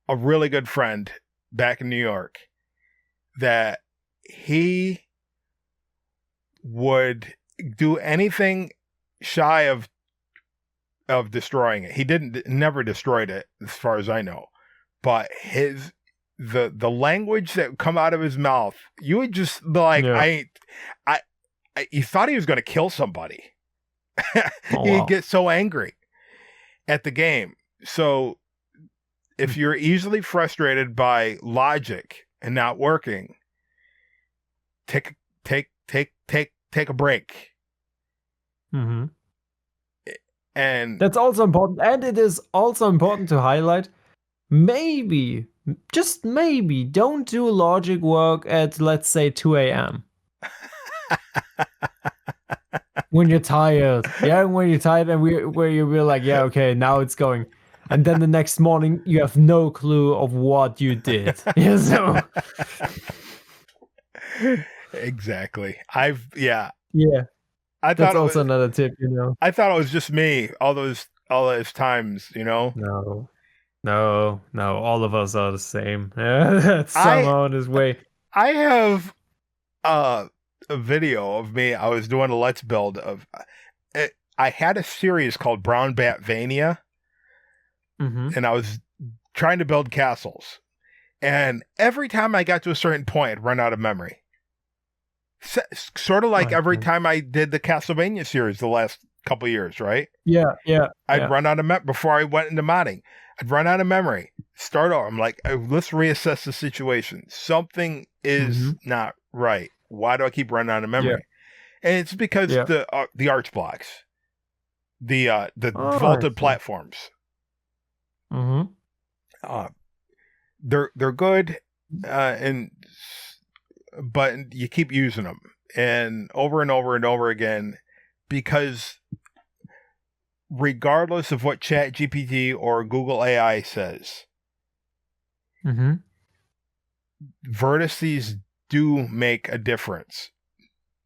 a really good friend back in New York that he would do anything shy of destroying it. He never destroyed it as far as I know. But the language that would come out of his mouth, you would just be like, you thought he was going to kill somebody. He'd get so angry at the game. So if you're easily frustrated by logic and not working, take a break. And that's also important. And it is also important to highlight, maybe, just maybe, don't do logic work at, let's say, 2 a.m. when you're tired. Yeah, when you're tired and where you're like, yeah, okay, now it's going. And then the next morning, you have no clue of what you did. Yeah, so. Exactly. Yeah. I That's also another tip, you know. I thought it was just me all those times, you know. No. All of us are the same. That's somehow in his way. I have a video of me. I was doing a Let's Build of. I had a series called Brown Batvania, and I was trying to build castles. And every time I got to a certain point, I'd run out of memory. Sort of like every time I did the Castlevania series the last couple of years, right? Yeah. I'd run out of memory before I went into modding. I'd run out of memory. Start over. I'm like, let's reassess the situation. Something is not right. Why do I keep running out of memory? Yeah. And it's because the arch blocks, the vaulted platforms. Mm-hmm. They're good, but you keep using them and over and over again, because regardless of what ChatGPT or Google AI says, Mm-hmm. vertices do make a difference.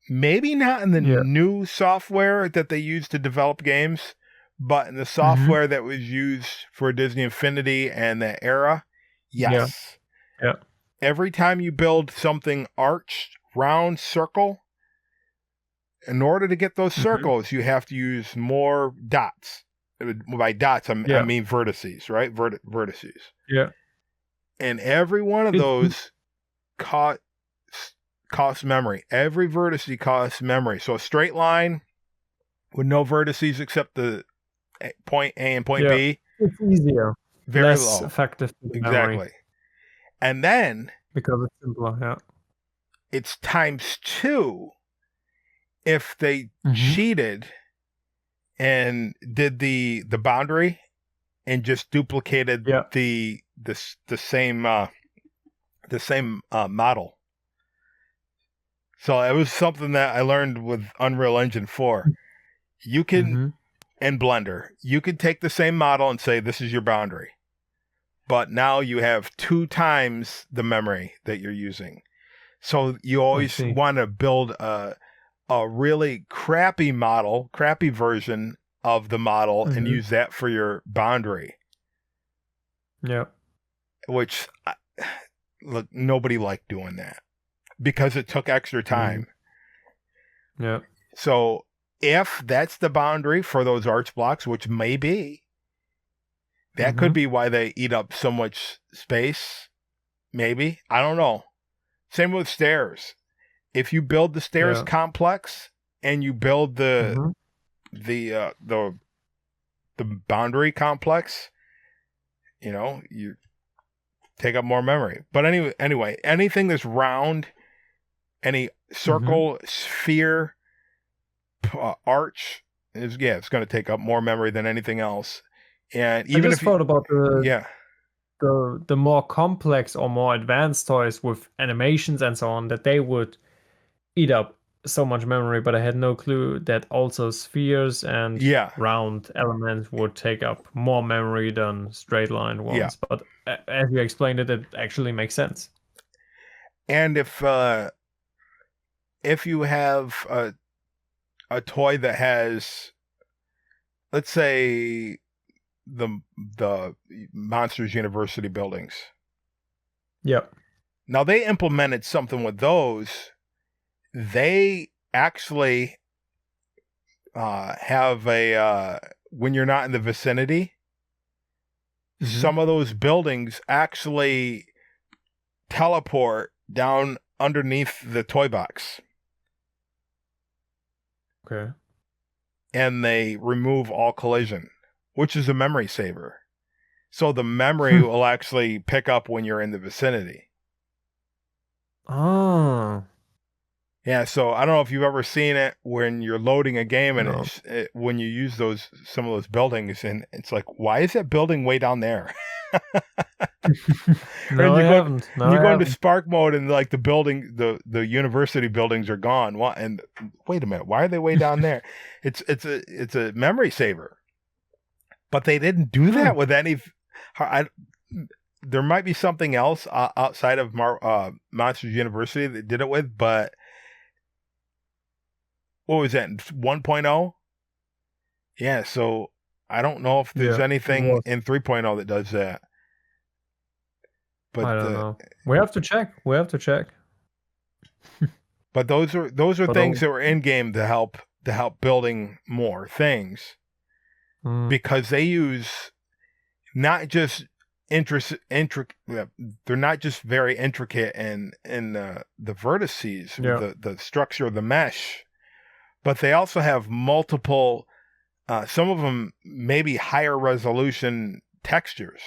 Maybe not in the Yeah. new software that they use to develop games, but in the Mm-hmm. software that was used for Disney Infinity and that era, Yeah. yes. Yeah. Every time you build something arched, round, circle, in order to get those Mm-hmm. circles, you have to use more dots. By dots, I Yeah. mean vertices, right? Vertices. Yeah. And every one of It, those costs memory. Every vertice costs memory. So a straight line with no vertices except the point A and point yeah. B, It's easier, very less low. effective to the memory Exactly. And then because it's simpler. Yeah. it's times 2 if they Mm-hmm. cheated and did the boundary and just duplicated Yeah. the same model. So it was something that I learned with Unreal Engine 4. You can, Mm-hmm. in Blender, you could take the same model and say this is your boundary, but now you have 2 times the memory that you're using. So you I always see. want to build a really crappy version of the model and Mm-hmm. use that for your boundary, Yeah. which look, nobody liked doing that because it took extra Mm-hmm. time. Yeah. So if that's the boundary for those arch blocks, which may be, that could Mm-hmm. be why they eat up so much space. Maybe. I don't know. Same with stairs. If you build the stairs Yeah. complex and you build Mm-hmm. the boundary complex, you take up more memory. But anyway, anything that's round, any Mm-hmm. circle, sphere, arch it's going to take up more memory than anything else. And I even just if you, thought about yeah, the more complex or more advanced toys with animations and so on that they would eat up so much memory, but I had no clue that also spheres and yeah, round elements would take up more memory than straight line yeah. ones. But as you explained it, it actually makes sense. And if you have a toy that has, let's say, the Monsters University buildings. Yep. Now they implemented something with those. They actually have a when you're not in the vicinity, Mm-hmm. some of those buildings actually teleport down underneath the toy box. Okay. And they remove all collision, which is a memory saver. So the memory will actually pick up when you're in the vicinity. Oh, Yeah, so I don't know if you've ever seen it when you're loading a game and no. when you use some of those buildings, and it's like, why is that building way down there? No, And I haven't. No, you I go into haven't. Spark mode and like the university buildings are gone. What? And wait a minute, why are they way down there? It's a memory saver. But they didn't do Hmm. that with any. There might be something else outside of Monsters University that did it with, but what was that, 1.0? Yeah, so I don't know if there's Yeah, it anything was. in 3.0 that does that. But I don't know. We have to check. We have to check. but those are But things oh, that were in game to help building more things, mm, because they use not just they're not just very intricate in the vertices with yeah. the structure of the mesh, but they also have multiple, some of them maybe higher resolution textures.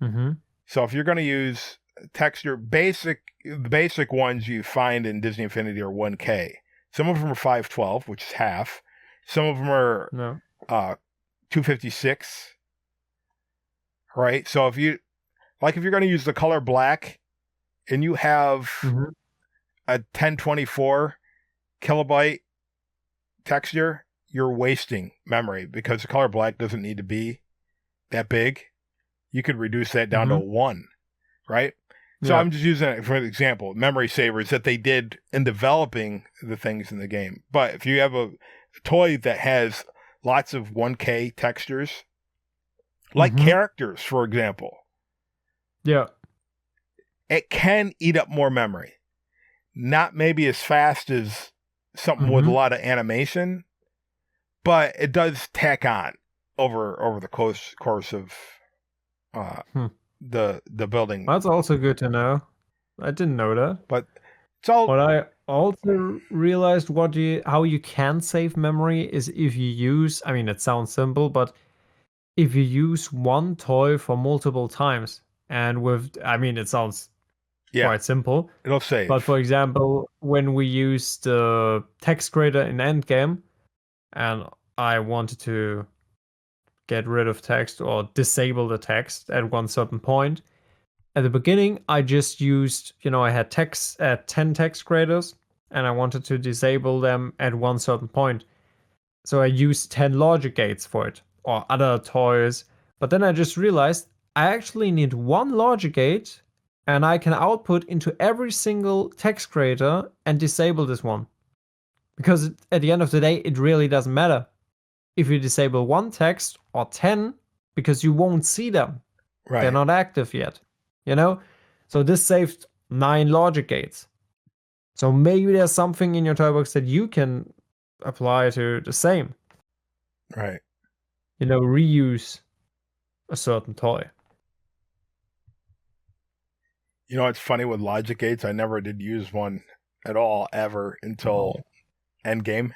Mm-hmm. So if you're going to use the basic ones you find in Disney Infinity are 1K. Some of them are 512, which is half. Some of them are No. 256. right? So if you're going to use the color black and you have Mm-hmm. a 1024 kilobyte texture, you're wasting memory because the color black doesn't need to be that big. You could reduce that down to Mm-hmm. 1, right? So Yeah. I'm just using it for an example, memory savers that they did in developing the things in the game. But if you have a toy that has lots of 1K textures, like Mm-hmm. characters, for example, Yeah. it can eat up more memory. Not maybe as fast as something with a Mm-hmm. lot of animation, but it does tack on over the course of uh, Hmm. the building. That's also good to know. I didn't know that. But it's all What I also realized how you can save memory is if you use, I mean, it sounds simple, but if you use one toy for multiple times, and I mean, it sounds yeah, quite simple, it'll but save. for example, when we used the text grader in Endgame, and I wanted to get rid of text or disable the text at one certain point, at the beginning, I just used, I had text at 10 text graders and I wanted to disable them at one certain point. So I used 10 logic gates for it or other toys. But then I just realized I actually need one logic gate and I can output into every single text grader and disable this one. Because at the end of the day, it really doesn't matter if you disable one text or 10 because you won't see them. They're Right. not active yet, you know? So this saved 9 logic gates. So maybe there's something in your Toybox that you can apply to the same. Right. Reuse a certain toy. You know, it's funny with logic gates. I never did use one at all ever until Oh. Endgame.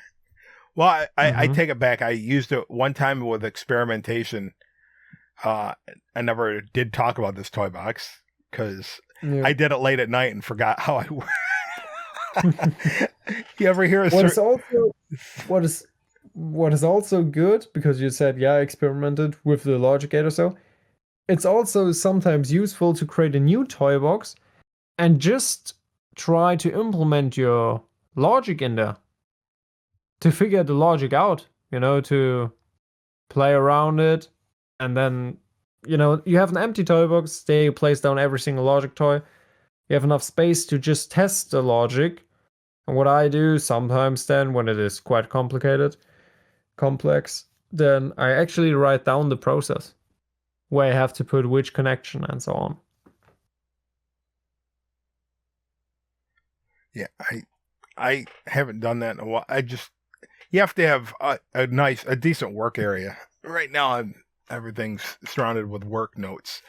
Well, I Mm-hmm. take it back. I used it one time with experimentation. I never did talk about this toy box because Yeah. I did it late at night and forgot how I. You ever hear a what is certain? also what is what is also good, because you said, yeah, I experimented with the logic gate or so. It's also sometimes useful to create a new toy box and just try to implement your logic in there to figure the logic out, to play around it. And then, you have an empty toy box, they place down every single logic toy. You have enough space to just test the logic. And what I do sometimes then, when it is quite complex, then I actually write down the process where I have to put which connection and so on. Yeah, I haven't done that in a while. You have to have a decent work area. Right now, everything's surrounded with work notes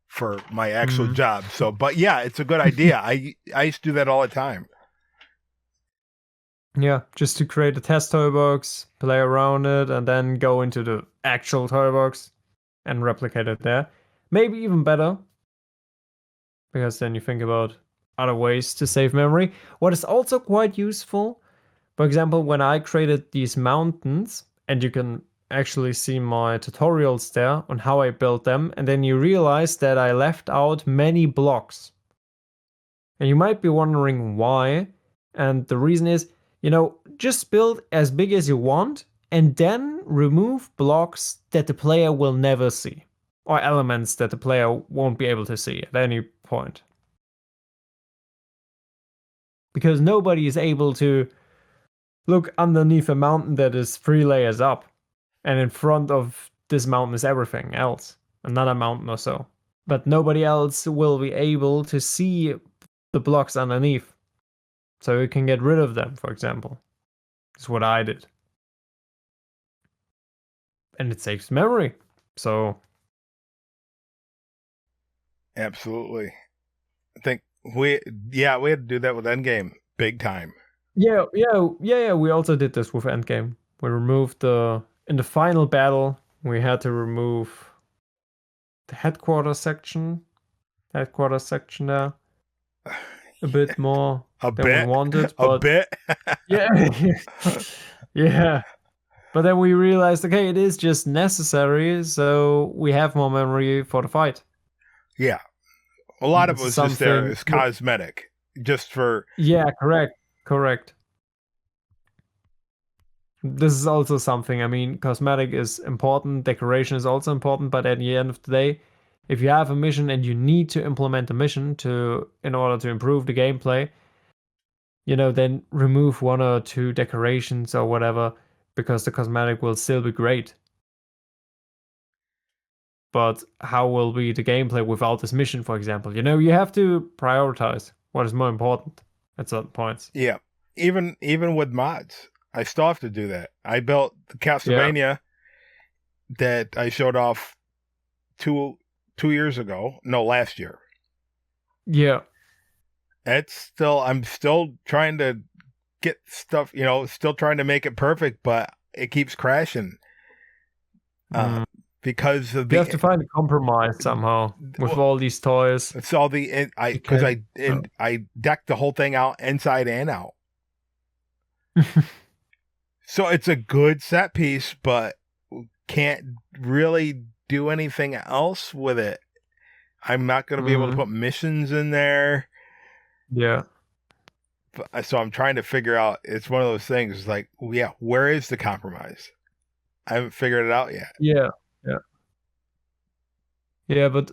for my actual Mm-hmm. job. So, but yeah, it's a good idea. I used to do that all the time. Yeah, just to create a test toy box, play around it, and then go into the actual toy box and replicate it there. Maybe even better, because then you think about other ways to save memory. What is also quite useful, for example, when I created these mountains, and you can actually see my tutorials there on how I built them, and then you realize that I left out many blocks. And you might be wondering why. And the reason is, just build as big as you want and then remove blocks that the player will never see, or elements that the player won't be able to see at any point. Because nobody is able to look underneath a mountain that is 3 layers up, and in front of this mountain is everything else, another mountain or so. But nobody else will be able to see the blocks underneath. So you can get rid of them, for example. That's what I did. And it saves memory. So Absolutely. I think we had to do that with Endgame big time. yeah. We also did this with Endgame. We removed in the final battle. We had to remove the headquarters section there a bit more A than we bit, wanted, a but bit. yeah, yeah. But then we realized, okay, it is just necessary, so we have more memory for the fight. Yeah. A lot of This it is was just there something. as cosmetic, just for. Yeah, correct. This is also something. I mean, cosmetic is important, decoration is also important, but at the end of the day, if you have a mission and you need to implement a mission in order to improve the gameplay, then remove one or two decorations or whatever, because the cosmetic will still be great. But how will be the gameplay without this mission, for example? You have to prioritize what is more important at certain points. Yeah. Even with mods, I still have to do that. I built the Yeah. Castlevania that I showed off 2 years ago. No, last year. Yeah. I'm still trying to get stuff, still trying to make it perfect, but it keeps crashing. Because of You have to find a compromise somehow with all these toys. It's all I decked the whole thing out inside and out. So it's a good set piece, but can't really do anything else with it. I'm not going to be able to put missions in there. Yeah. So I'm trying to figure out. It's one of those things. Like, yeah, where is the compromise? I haven't figured it out yet. Yeah, but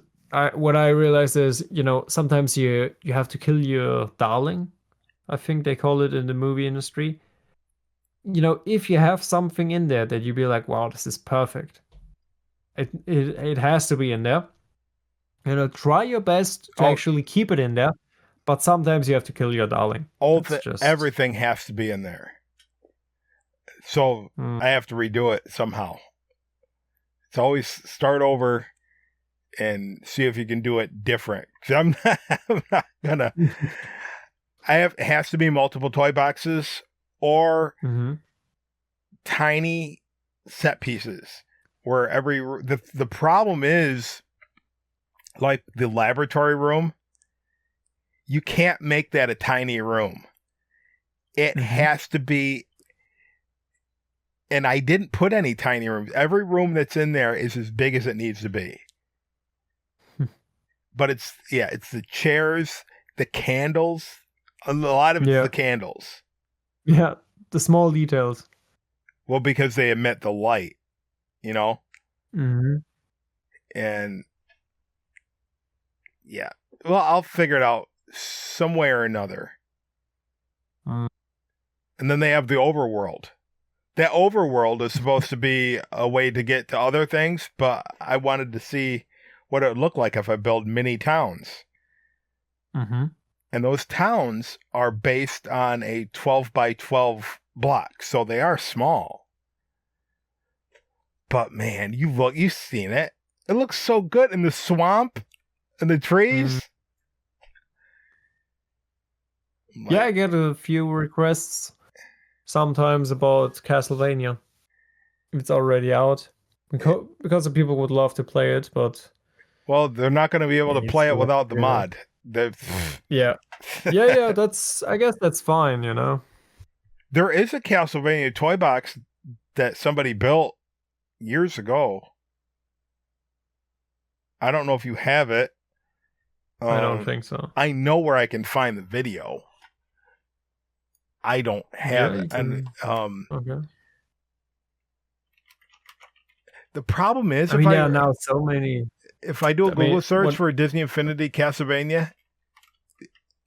what I realized is, sometimes you have to kill your darling. I think they call it in the movie industry. If you have something in there that you be like, wow, this is perfect. It has to be in there. Try your best to actually keep it in there, but sometimes you have to kill your darling. Everything has to be in there. So I have to redo it somehow. It's always start over and see if you can do it different. 'Cause I'm not gonna. It has to be multiple toy boxes or tiny set pieces where the problem is, like the laboratory room, you can't make that a tiny room. It has to be. And I didn't put any tiny rooms. Every room that's in there is as big as it needs to be. But it's the chairs, the candles. A lot of it's the candles. Yeah, the small details. Well, because they emit the light, And yeah, well, I'll figure it out some way or another. And then they have the overworld. That overworld is supposed to be a way to get to other things, but I wanted to see what it would look like if I build mini towns. And those towns are based on a 12 by 12 block, so they are small. But man, you've seen it. It looks so good in the swamp and the trees. Yeah, I get a few requests sometimes about Castlevania. It's already out because the people would love to play it, but they're not going to be able to play it without the mod. Yeah. I guess that's fine. There is a Castlevania toy box that somebody built years ago. I don't know if you have it. I don't think so. I know where I can find the video. I don't have it. And okay. The problem is, now so many. If I do a Google search for Disney Infinity Castlevania,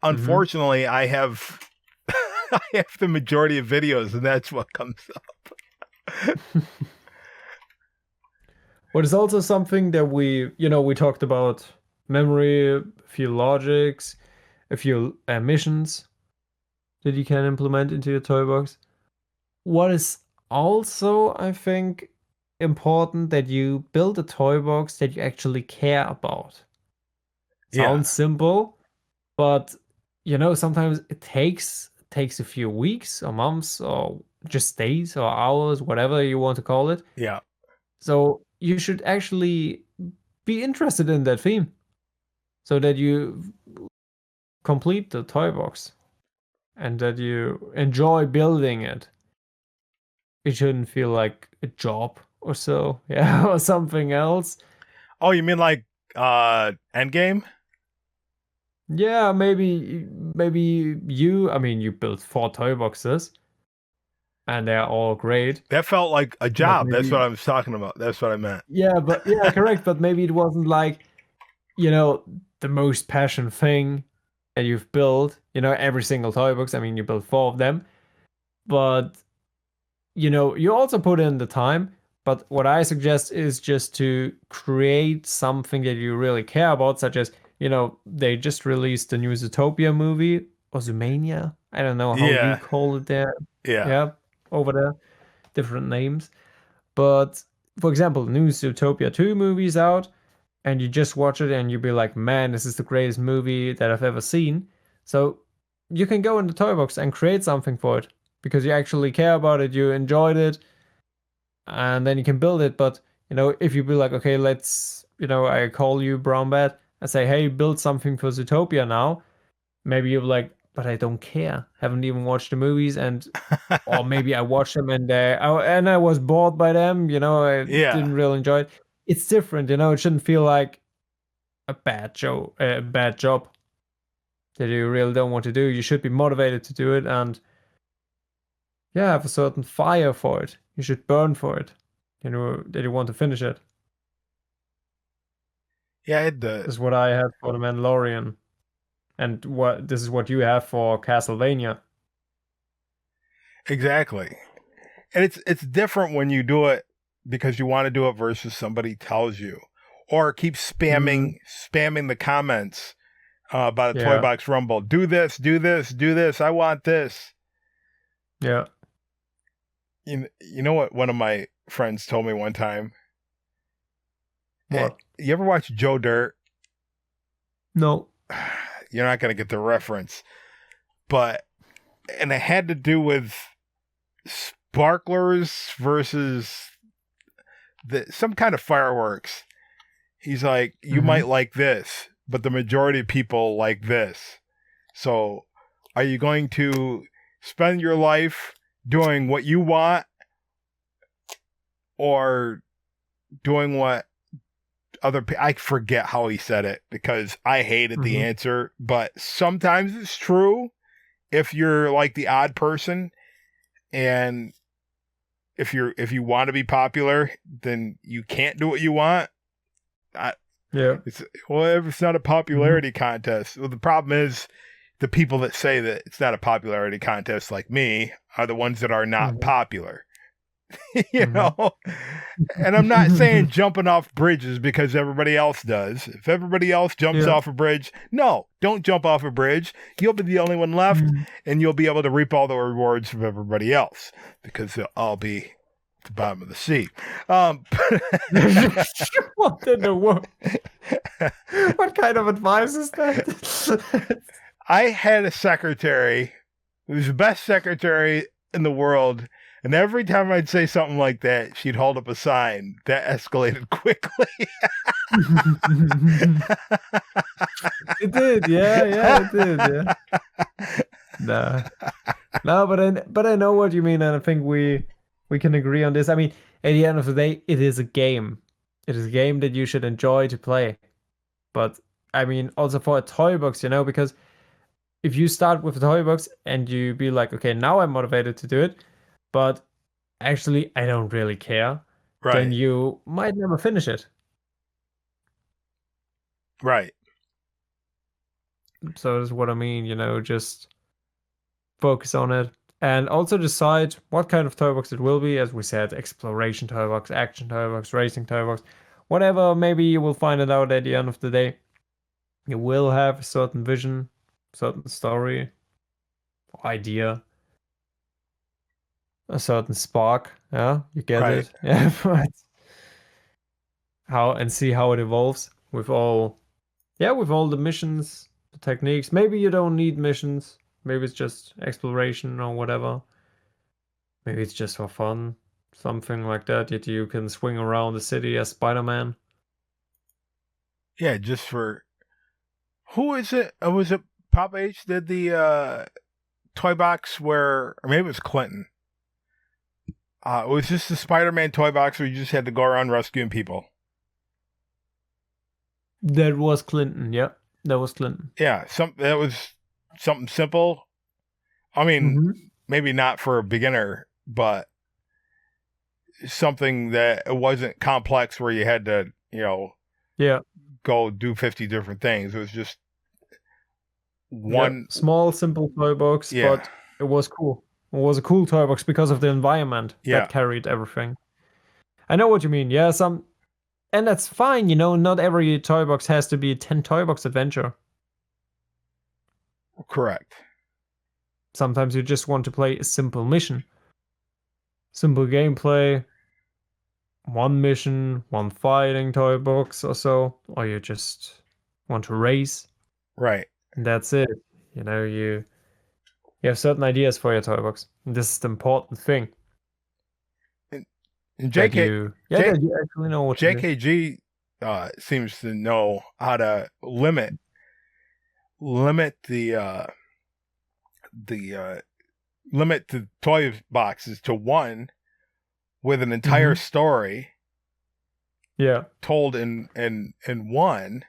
unfortunately, I have the majority of videos, and that's what comes up. What is also something that we talked about memory, a few logics, a few missions that you can implement into your toy box. What is also, I think, important that you build a toy box that you actually care about. Sounds simple, but sometimes it takes a few weeks or months or just days or hours, whatever you want to call it. Yeah. So you should actually be interested in that theme so that you complete the toy box and that you enjoy building it. it shouldn't feel like a job or so, yeah, or something else. Oh, you mean like Endgame? Yeah, maybe you. I mean, you built 4 toy boxes, and they're all great. That felt like a But job. That's what maybe, I was talking about. That's what I meant. yeah, but yeah, correct. But maybe it wasn't like, you know, the most passion thing that you've built. Every single toy box. I mean, you built 4 of them, but you also put in the time. But what I suggest is just to create something that you really care about, such as, they just released the new Zootopia movie or Zoomania. I don't know how you Yeah, call it there. yeah. Yeah, over there, different names. But for example, the new Zootopia 2 movie's out, and you just watch it and you be like, man, this is the greatest movie that I've ever seen. So you can go in the toy box and create something for it because you actually care about it, you enjoyed it, and then you can build it. But if you be like, okay, let's, I call you Brown Bat and say, hey, build something for Zootopia now. Maybe you're like, but I don't care. Haven't even watched the movies, and or maybe I watched them and I was bored by them. I Yeah. didn't really enjoy it. It's different. It shouldn't feel like a bad job that you really don't want to do. You should be motivated to do it, and yeah, have a certain fire for it. You should burn for it. That you want to finish it. Yeah, it does. This is what I had for the Mandalorian, and what this is what you have for Castlevania. Exactly. And it's different when you do it because you want to do it versus somebody tells you. Or keep Mm, spamming the comments about a Toy yeah, Box Rumble. Do this, do this, do this. I want this. yeah. You know what one of my friends told me one time? What? You ever watch Joe Dirt? No. You're not going to get the reference. And it had to do with sparklers versus some kind of fireworks. He's like, you Mm-hmm. might like this, but the majority of people like this. So are you going to spend your life doing what you want or doing what other people? I forget how he said it because I hated the Mm-hmm. answer, but sometimes it's true if you're like the odd person and if you want to be popular, then you can't do what you want. Yeah. It's not a Mm-hmm. popularity contest. Well, the problem is the people that say that it's not a popularity contest, like me, are the ones that are not Mm-hmm. popular. you Mm-hmm. know, and I'm not saying jumping off bridges because everybody else does. If everybody else jumps Yeah. off a bridge, no, don't jump off a bridge. You'll be the only one left, Mm. and you'll be able to reap all the rewards from everybody else because they'll all be at the bottom of the sea. What in the world? What kind of advice is that? I had a secretary who was the best secretary in the world. And every time I'd say something like that, she'd hold up a sign. That escalated quickly. It did, yeah, it did, yeah. Nah, no, but I know what you mean, and I think we can agree on this. I mean, at the end of the day, it is a game. It is a game that you should enjoy to play. But I mean, also for a toy box, because if you start with a toy box and you be like, okay, now I'm motivated to do it, but actually I don't really care, then Right, you might never finish it. right. So that's what I mean, just focus on it and also decide what kind of toy box it will be. As we said, exploration toy box, action toy box, racing toy box, whatever. Maybe you will find it out at the end of the day. You will have a certain vision, certain story, idea, a certain spark. Yeah, you get Right. it. Yeah, but how and see how it evolves with all the missions, the techniques. Maybe you don't need missions. Maybe it's just exploration or whatever. Maybe it's just for fun. Something like that. Yet you can swing around the city as Spider-Man. Yeah, just for who is it? Was it Papa H did the toy box where, or maybe it was Clinton. It was just the Spider-Man toy box where you just had to go around rescuing people. That was Clinton. Yeah, that was Clinton. Yeah, that was something simple. I mean, Mm-hmm. maybe not for a beginner, but something that it wasn't complex where you had to, Yeah. go do 50 different things. It was just Yeah. one. Small, simple toy box, Yeah, but it was cool. It was a cool toy box because of the environment yeah, that carried everything. I know what you mean. Yeah, and that's fine, not every toy box has to be a 10 toy box adventure. correct. Sometimes you just want to play a simple mission. Simple gameplay, one mission, one fighting toy box or so, or you just want to race, Right. and that's it. You have certain ideas for your toy box. And this is the important thing And that you actually know what to do. JKG seems to know how to limit the limit the toy boxes to one with an entire Mhm. story Yeah. told in one.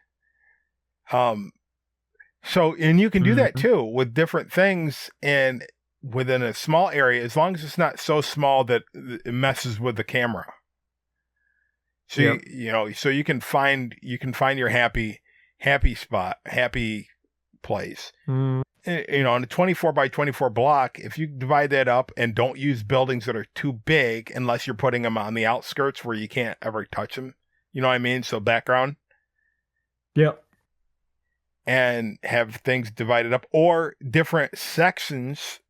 So and you can do that Mhm. too with different things and within a small area, as long as it's not so small that it messes with the camera. So Yep. so you can find your happy spot, happy place. Mm. On a 24 by 24 block, if you divide that up and don't use buildings that are too big, unless you're putting them on the outskirts where you can't ever touch them, you know what I mean? So background, Yep. and have things divided up or different sections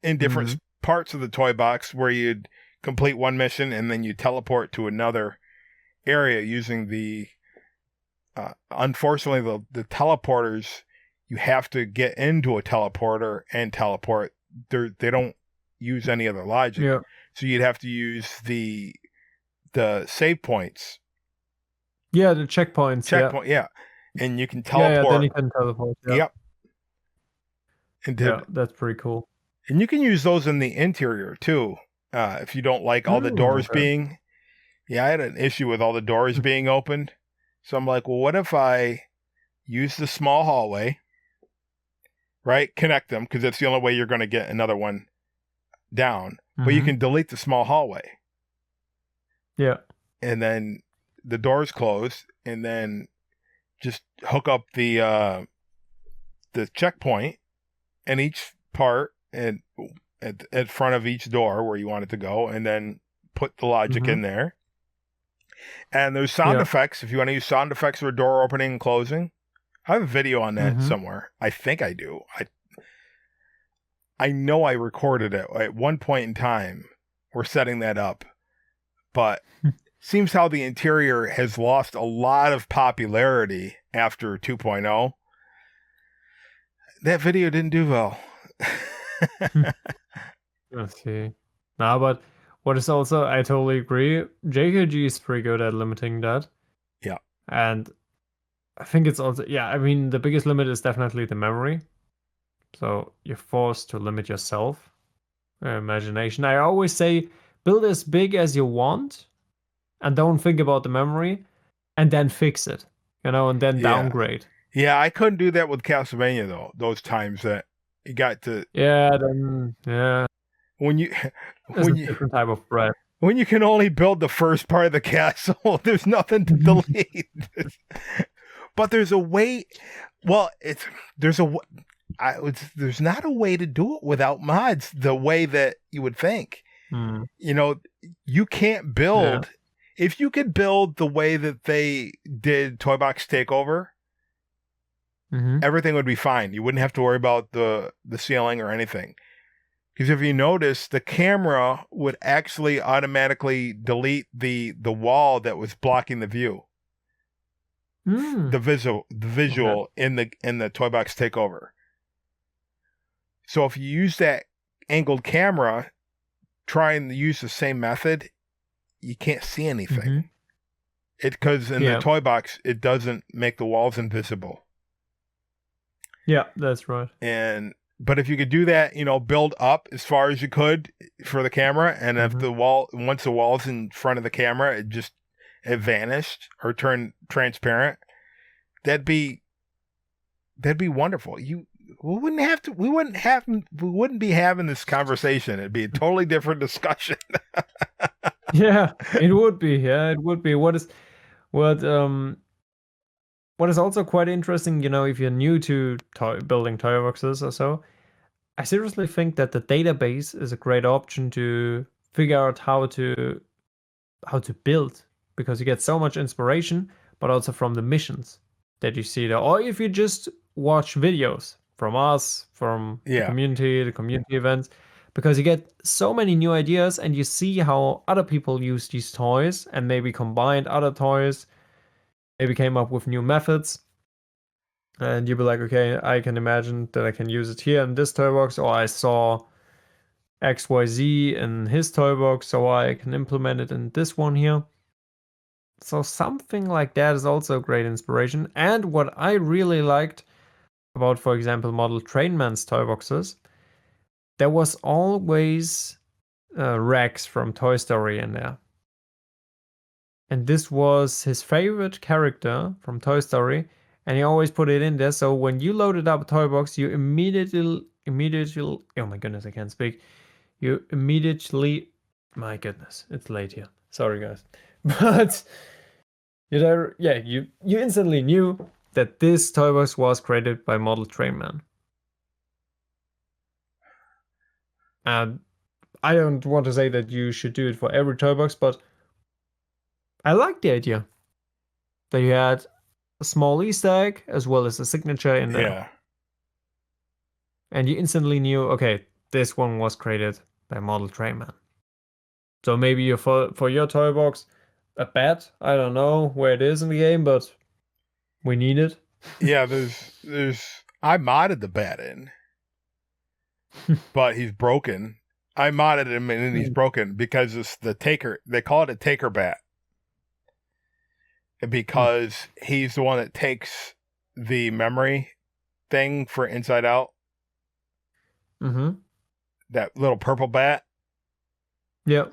in different Mhm. parts of the toy box where you'd complete one mission and then you teleport to another area using the unfortunately the teleporters, you have to get into a teleporter and teleport. They don't use any other logic. Yeah. So you'd have to use the save points. Yeah, the checkpoints. Checkpoint, yeah. And you can Yeah, then teleport. you can teleport. Yeah. Yep. And Yeah, that's pretty cool. you can use those in the interior too. If you don't like all the doors Okay. being, I had an issue with all the doors being opened. So I'm like, well, what if I use the small hallway, right? Connect them because that's the only way you're going to get another one down. But you Mhm. can delete the small hallway. Yeah. And then the doors close and then just hook up the checkpoint in each part and at front of each door where you want it to go, and then put the logic Mhm. in there. And there's sound Yeah. effects if you want to use sound effects for a door opening and closing. I have a video on that Mhm. somewhere. I think I do. I know I recorded it at one point in time. We're setting that up, but seems how the interior has lost a lot of popularity after 2.0. That video didn't do well. Let's see. Nah, but what is also, I totally agree. JKG is pretty good at limiting that. Yeah. And I think it's also, yeah, I mean, the biggest limit is definitely the memory. So you're forced to limit yourself, imagination. I always say build as big as you want and don't think about the memory and then fix it, and then Yeah. downgrade. Yeah, I couldn't do that with Castlevania though. Those times that you got to Yeah, then, yeah, when you there's a when you different type of bread. when you can only build the first part of the castle, there's nothing to delete. But there's a way. Well, there's a there's not a way to do it without mods. The way that you would think. Hmm. You can't build. Yeah. If you could build the way that they did Toybox Takeover, Mhm. everything would be fine. You wouldn't have to worry about the ceiling or anything. Because if you notice, the camera would actually automatically delete the wall that was blocking the view, Mm. the visual Okay. in the Toybox Takeover. So if you use that angled camera, try and use the same method, you can't see anything. Mhm. Because in the toy box, it doesn't make the walls invisible. Yeah, that's right. And But if you could do that, build up as far as you could for the camera, and if Mhm. once the wall's in front of the camera, it vanished or turned transparent, that'd be wonderful. We wouldn't be having this conversation. It'd be a totally different discussion. Yeah, it would be. Yeah, it would be. What is also quite interesting, if you're new to building toy boxes or so, I seriously think that the database is a great option to figure out how to build, because you get so much inspiration, but also from the missions that you see there. Or if you just watch videos from us, from Yeah. the community events, because you get so many new ideas and you see how other people use these toys and maybe combined other toys, maybe came up with new methods. And you'll be like, okay, I can imagine that I can use it here in this toy box, or I saw XYZ in his toy box, so I can implement it in this one here. So something like that is also a great inspiration. And what I really liked about, for example, Model Trainman's toy boxes, there was always Rex from Toy Story in there. And this was his favorite character from Toy Story, and he always put it in there. So when you loaded up a toy box, you immediately, oh my goodness, I can't speak. You immediately, my goodness, it's late here. Sorry, guys, but you instantly knew that this toy box was created by Model Trainman. And I don't want to say that you should do it for every toy box, but I like the idea that you had a small Easter egg as well as a signature in there. Yeah. And you instantly knew, okay, this one was created by Model Trainman. So maybe you for your toy box a bat. I don't know where it is in the game, but we need it. Yeah, I modded the bat in, but he's broken. I modded him and he's broken because it's the taker. They call it a taker bat because he's the one that takes the memory thing for Inside Out. Mm-hmm. That little purple bat. Yep.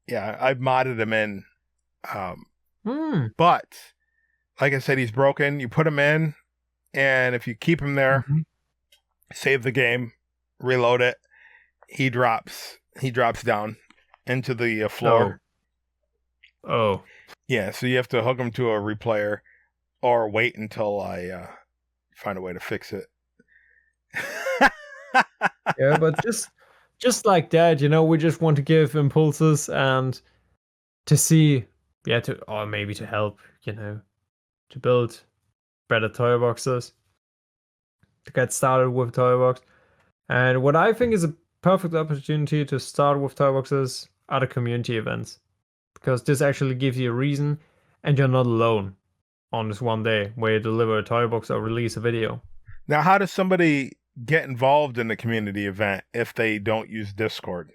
Yeah, I've modded him in. But like I said, he's broken. You put him in, and if you keep him there, save the game, reload it, he drops down into the floor. Oh. Yeah, so you have to hook him to a replayer or wait until I find a way to fix it. Yeah, but just like that, we just want to give impulses and to see, or maybe to help, to build better toy boxes, to get started with toy box. And what I think is a perfect opportunity to start with toy boxes are the community events, because this actually gives you a reason, and you're not alone on this one day where you deliver a toy box or release a video. Now, how does somebody get involved in the community event if they don't use Discord?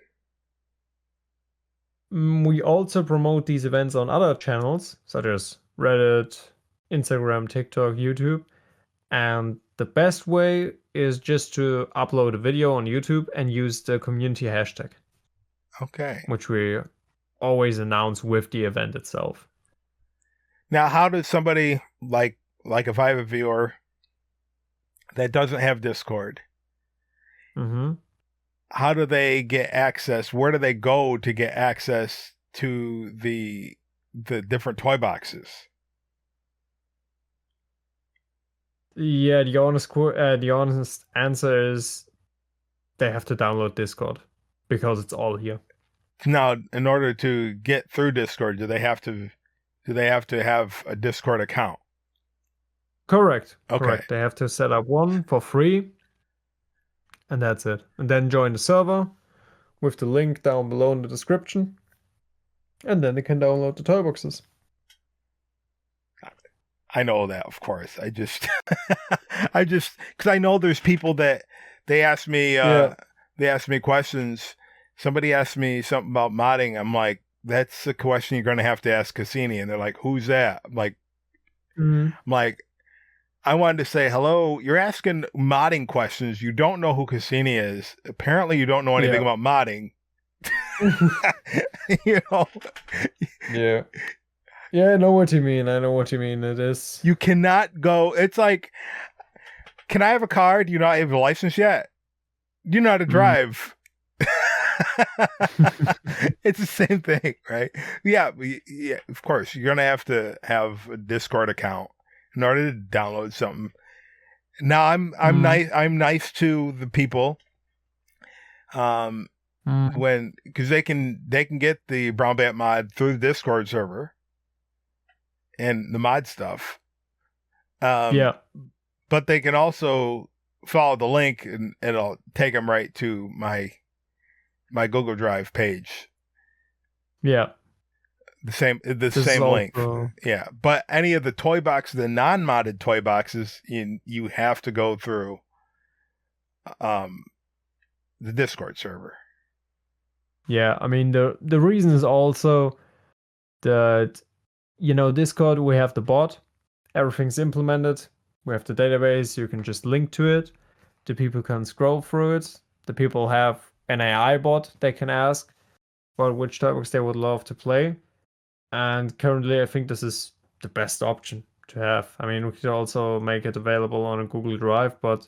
We also promote these events on other channels such as Reddit, Instagram, TikTok, YouTube. And the best way is just to upload a video on YouTube and use the community hashtag. Okay. Which we always announce with the event itself. Now, how does somebody like if I have a viewer that doesn't have Discord, how do they get access? Where do they go to get access to the different toy boxes? Yeah, the honest answer is they have to download Discord because it's all here. Now, in order to get through Discord, do they have to have a Discord account? Correct. Okay. Correct. They have to set up one for free, and that's it. And then join the server with the link down below in the description, and then they can download the toy boxes. I know that, of course. I just because I know there's people that they ask me questions. Somebody asked me something about modding. I'm like, that's a question you're going to have to ask Cassini. And they're like, who's that? I'm like, I wanted to say hello. You're asking modding questions. You don't know who Cassini is. Apparently, you don't know anything about modding. You know, Yeah. Yeah, I know what you mean. I know what you mean. It is. you cannot go. It's like, can I have a car? Do you not have a license yet? Do you know how to drive? It's the same thing, right? Yeah, of course. You're gonna have to have a Discord account in order to download something. Now I'm nice. I'm nice to the people. When because they can get the Brown Bat mod through the Discord server and the mod stuff. Yeah. But they can also follow the link and it'll take them right to my Google Drive page. Yeah. The same link. Yeah. But any of the Toybox, the non-modded Toyboxes, you have to go through the Discord server. Yeah, I mean the reason is also that Discord, we have the bot, everything's implemented, we have the database, you can just link to it, the people can scroll through it, the people have an AI bot they can ask about which topics they would love to play, and currently I think this is the best option to have. I mean, we could also make it available on a Google Drive, but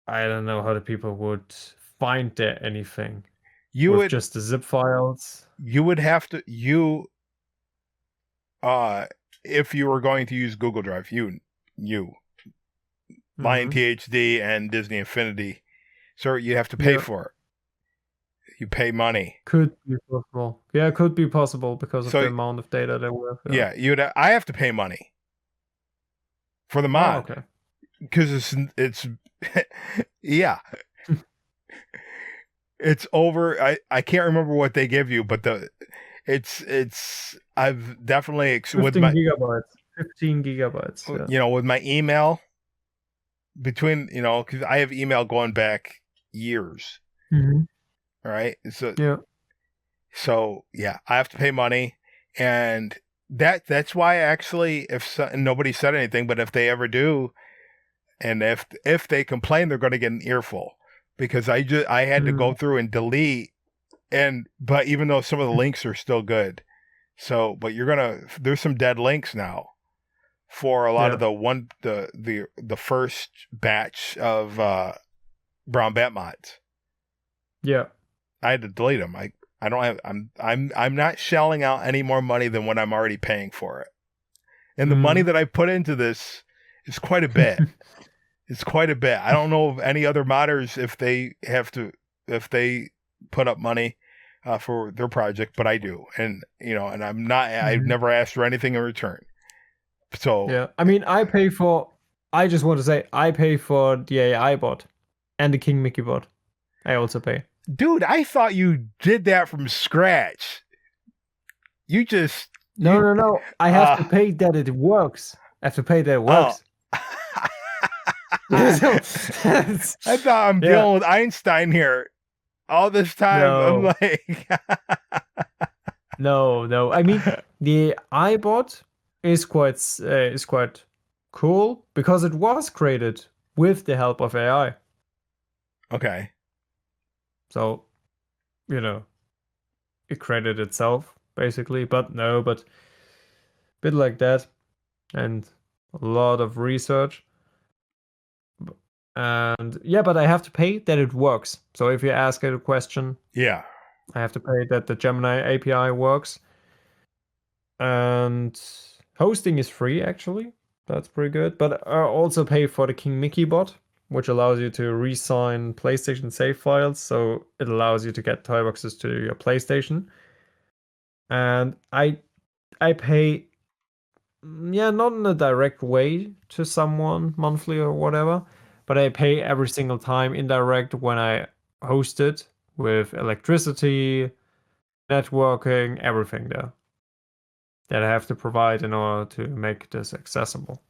I don't know how the people would find there anything. You with would just the zip files. You would have to if you were going to use Google Drive, Lion THD and Disney Infinity, sir, you have to pay for it. You pay money. Could be possible. Yeah, it could be possible because of the amount of data they will have. Yeah, I have to pay money for the mod. Oh, okay. Because it's yeah. It's over. I can't remember what they give you, but it's I've definitely 15 with my gigabytes. 15 gigabytes. Yeah. With my email between because I have email going back years. Mm-hmm. Right. So I have to pay money, and that's why actually if nobody said anything, but if they ever do, and if they complain, they're going to get an earful. Because I had to go through and delete, but even though some of the links are still good, but there's some dead links now for a lot of the first batch of Brown Bat mods. Yeah, I had to delete them. I don't have. I'm not shelling out any more money than what I'm already paying for it, and the money that I put into this is quite a bit. It's quite a bit. I don't know of any other modders if they put up money for their project, but I do, and I'm not. I've never asked for anything in return. So yeah, I mean, I just want to say I pay for the AI bot and the King Mickey bot. I also pay. Dude, I thought you did that from scratch. You just no. I have to pay that it works. I have to pay that it works. I thought I'm dealing with Einstein here all this time. No. I'm like, no. I mean, the iBot is quite cool because it was created with the help of AI. Okay. So, it created itself basically, but a bit like that, and a lot of research. And but I have to pay that it works. So if you ask it a question, I have to pay that the Gemini API works. And hosting is free, actually. That's pretty good. But I also pay for the King Mickey bot, which allows you to re-sign PlayStation save files. So it allows you to get Toyboxes to your PlayStation. And I pay, not in a direct way to someone monthly or whatever, but I pay every single time indirect when I host it with electricity, networking, everything there that I have to provide in order to make this accessible.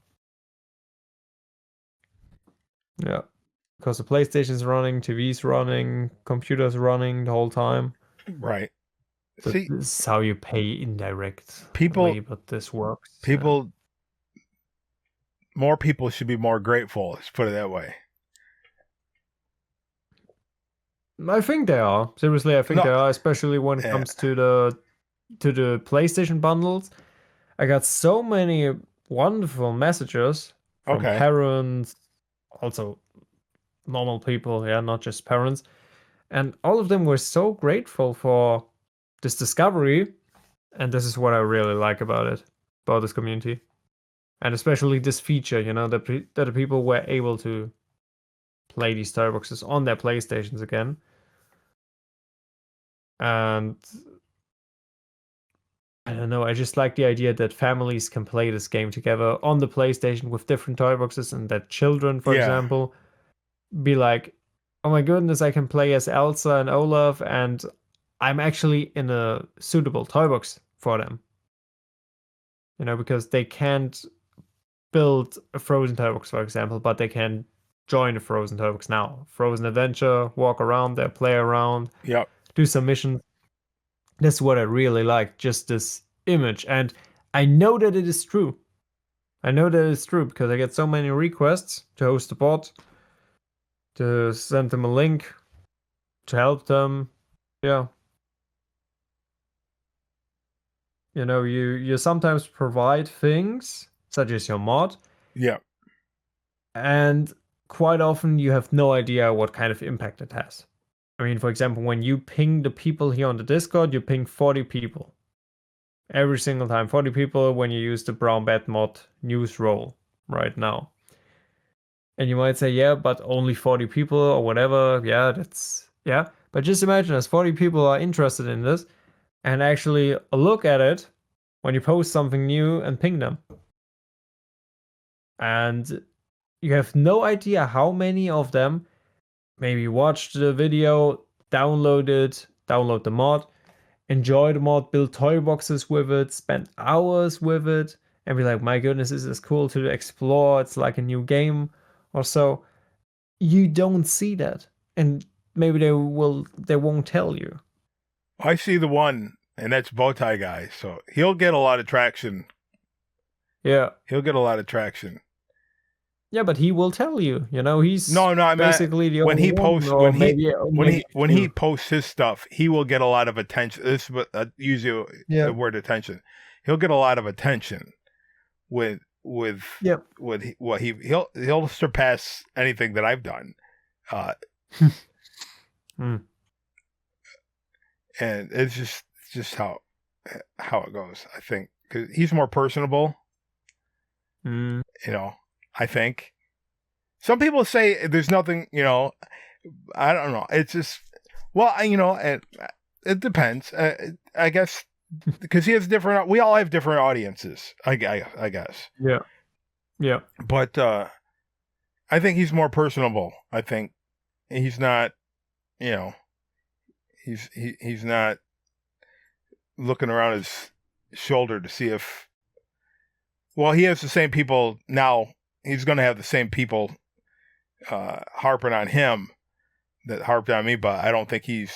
Yeah, because the PlayStation's running, TV's running, computer's running the whole time. Right. So this is how you pay indirect. But this works. more people should be more grateful. Let's put it that way. I think they are. Seriously, I think they No, are, especially when it comes to the PlayStation bundles. I got so many wonderful messages from okay. parents, also normal people, yeah, not just parents. And all of them were so grateful for this discovery. And this is what I really like about this community. And especially this feature, that the people were able to play these Toyboxes on their PlayStations again. And I don't know, I just like the idea that families can play this game together on the PlayStation with different Toyboxes, and that children, for Yeah. example, be like, oh my goodness, I can play as Elsa and Olaf, and I'm actually in a suitable Toybox for them. Because they can't build a Frozen Toybox, for example, but they can join a Frozen Toybox now. Frozen Adventure, walk around there, play around, Yep. do some missions. That's what I really like, just this image. And I know that it is true. I know that it's true because I get so many requests to host a bot, to send them a link, to help them. Yeah. You sometimes provide things, such as your mod, Yep. and quite often you have no idea what kind of impact it has. I mean, for example, when you ping the people here on the Discord, you ping 40 people. Every single time, 40 people when you use the Brown Bat mod news role right now. And you might say, yeah, but only 40 people or whatever. Yeah. But just imagine as 40 people are interested in this and actually look at it when you post something new and ping them. And you have no idea how many of them maybe watched the video, download the mod, enjoy the mod, build toy boxes with it, spend hours with it, and be like, my goodness, this is cool to explore. It's like a new game or so. You don't see that. And maybe they won't tell you. I see the one, and that's Bowtie Guy. So he'll get a lot of traction. Yeah. He'll get a lot of traction. Yeah, but he will tell you. He's No, I mean, basically the when only he one, posts or maybe when he posts his stuff, he will get a lot of attention. This is what usually the word attention. He'll get a lot of attention with he'll surpass anything that I've done. And it's just how it goes. I think because he's more personable. I think some people say there's nothing. I don't know. It's just it depends. I guess because he has different. We all have different audiences. I guess. Yeah. But I think he's more personable. I think he's not. He's not looking around his shoulder to see if. Well, he has the same people now. He's going to have the same people harping on him that harped on me, but I don't think he's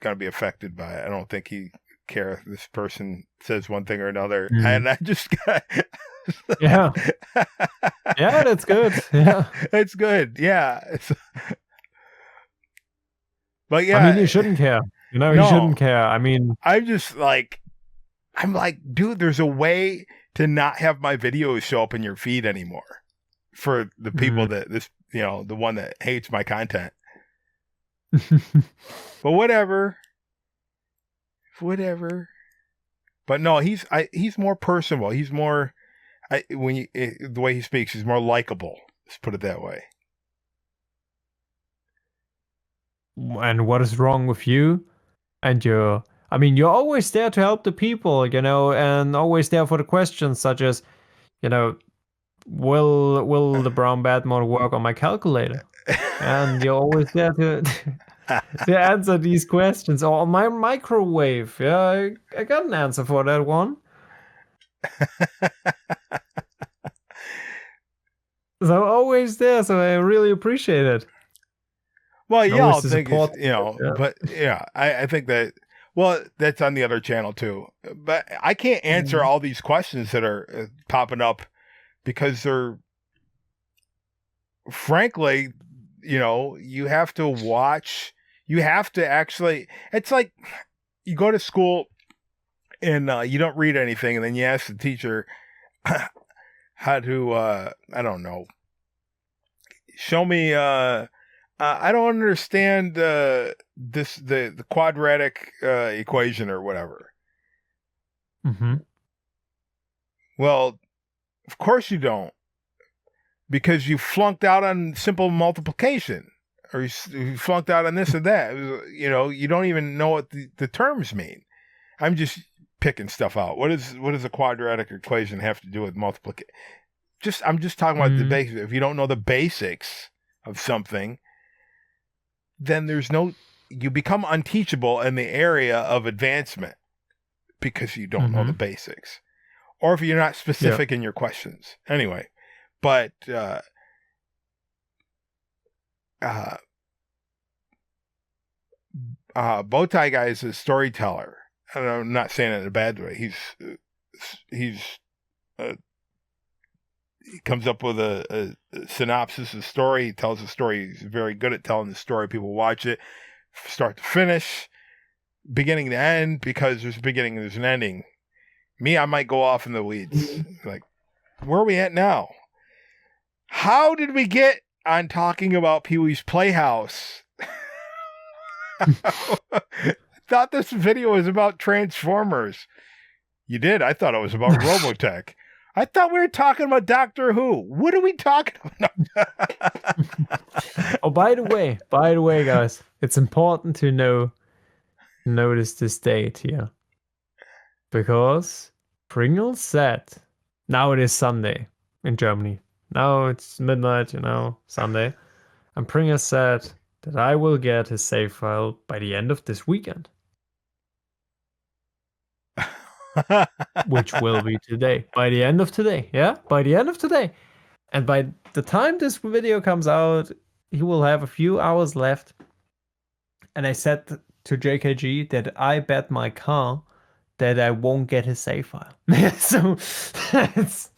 going to be affected by it. I don't think he cares if this person says one thing or another. And I just got. Yeah, that's good. Yeah, it's good. Yeah. But yeah, I mean, you shouldn't care. You shouldn't care. I mean, I'm like, dude, there's a way to not have my videos show up in your feed anymore for the people that the one that hates my content. But whatever. But no, he's more personable. He's more the way he speaks, he's more likable. Let's put it that way. And what is wrong with you? And you're always there to help the people, and always there for the questions such as, will the brown bat mode work on my calculator? And you're always there to to answer these questions. Or on my microwave. Yeah, I got an answer for that one. So always there, so I really appreciate it. Well, yeah, I'll think but yeah, I think that. Well, that's on the other channel too. But I can't answer all these questions that are popping up because they're, frankly, you have to watch. You have to actually. It's like you go to school and you don't read anything, and then you ask the teacher how to. I don't know. Show me. I don't understand the quadratic equation or whatever. Mm-hmm. Well, of course you don't, because you flunked out on simple multiplication, or you flunked out on this or that. You don't even know what the terms mean. I'm just picking stuff out. What does a quadratic equation have to do with multiplication? I'm just talking about the basics. If you don't know the basics of something, then you become unteachable in the area of advancement because you don't know the basics, or if you're not specific in your questions. Anyway, but Bowtie Guy is a storyteller. And I'm not saying it in a bad way. He comes up with a synopsis of the story. He tells the story. He's very good at telling the story. People watch it, start to finish, beginning to end, because there's a beginning and there's an ending. Me, I might go off in the weeds. Like, where are we at now? How did we get on talking about Pee-wee's Playhouse? I thought this video was about Transformers. You did? I thought it was about Robotech. I thought we were talking about Doctor Who. What are we talking about? Oh, by the way, guys, it's important to notice this date here, because Pringles said, now it is Sunday in Germany. Now it's midnight, Sunday, and Pringles said that I will get his save file by the end of this weekend. Which will be today. By the end of today. Yeah? By the end of today. And by the time this video comes out, he will have a few hours left. And I said to JKG that I bet my car that I won't get his save file. So that's...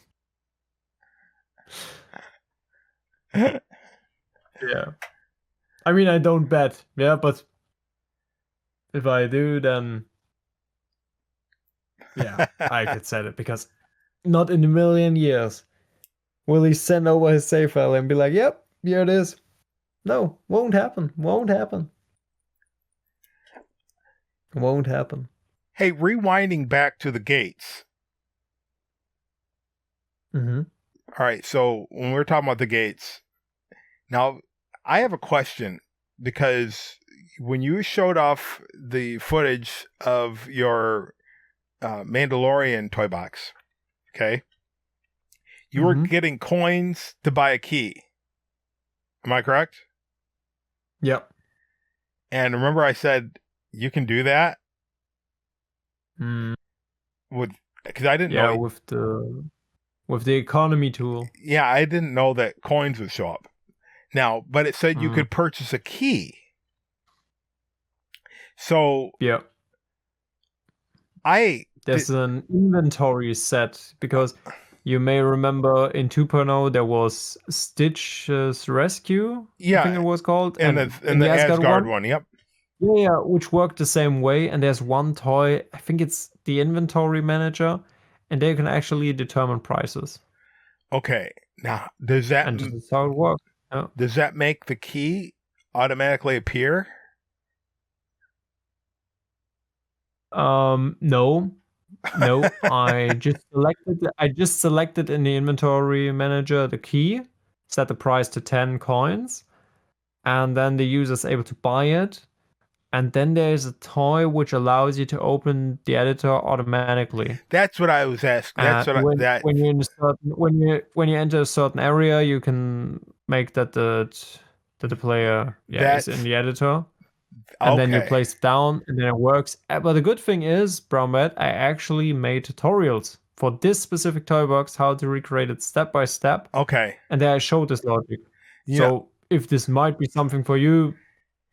Yeah. I mean, I don't bet. Yeah, but if I do, then yeah, I could set it, because not in a million years will he send over his save file and be like, yep, here it is. No, won't happen. Won't happen. Won't happen. Hey, rewinding back to the gates. Mm-hmm. All right, so when we're talking about the gates, now I have a question, because when you showed off the footage of your Mandalorian toy box, okay, you were getting coins to buy a key. Am I correct? Yep. And remember I said you can do that? Because I didn't know. Yeah, with the economy tool. Yeah, I didn't know that coins would show up. Now, but it said you could purchase a key. So yeah, there's an inventory set, because you may remember in 2.0 there was Stitch's Rescue. Yeah, I think it was called, and the Asgard one. Yep. Yeah, which worked the same way. And there's one toy, I think it's the inventory manager, and they can actually determine prices. Okay, now does that? And this is how it works. Yeah. Does that make the key automatically appear? No. I just selected in the inventory manager the key, set the price to 10 coins, and then the user is able to buy it. And then there's a toy which allows you to open the editor automatically. That's what I was asking. That's when you enter a certain area, you can make that the player is in the editor. And then you place it down, and then it works. But the good thing is, Brown Bat, I actually made tutorials for this specific toy box, how to recreate it step by step. Okay. And then I showed this logic. Yeah. So if this might be something for you,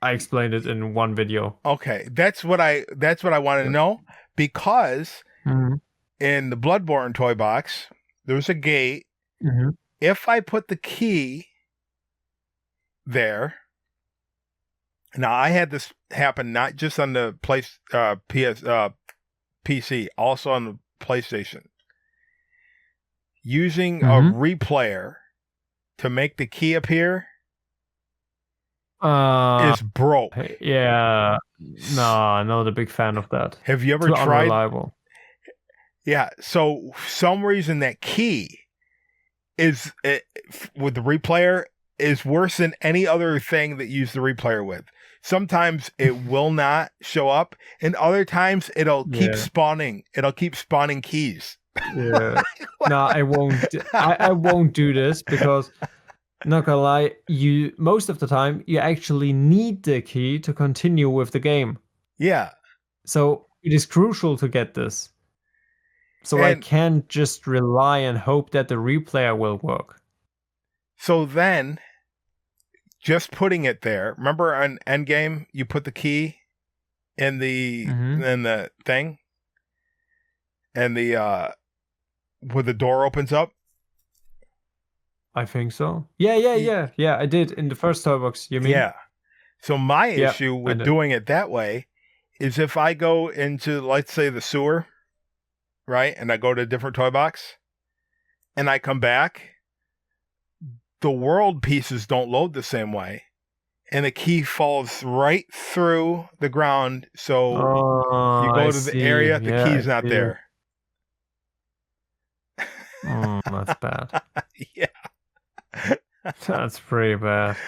I explained it in one video. Okay, that's what I wanted to know, because in the Bloodborne toy box, there was a gate Mm-hmm. If I put the key there, now I had this happen not just on the PC, also on the PlayStation. Using a replayer to make the key appear is broke. Yeah. No, not a big fan of that. Have you ever Too tried? Unreliable. Yeah. So for some reason that key is with the replayer is worse than any other thing that you use the replayer with. Sometimes it will not show up, and other times it'll keep spawning. It'll keep spawning keys. Yeah. No, I won't. I won't do this because, not gonna lie, most of the time you actually need the key to continue with the game. Yeah. So it is crucial to get this. So I can't just rely and hope that the replayer will work. So then, just putting it there. Remember on Endgame, you put the key in the thing, and the where the door opens up. I think so. Yeah. I did in the first Toybox. You mean? Yeah. So my issue with doing it that way is if I go into, let's say, the sewer, right, and I go to a different toy box, and I come back, the world pieces don't load the same way, and the key falls right through the ground. So you go to the area, the key's not there. That's bad. Yeah. That's pretty bad.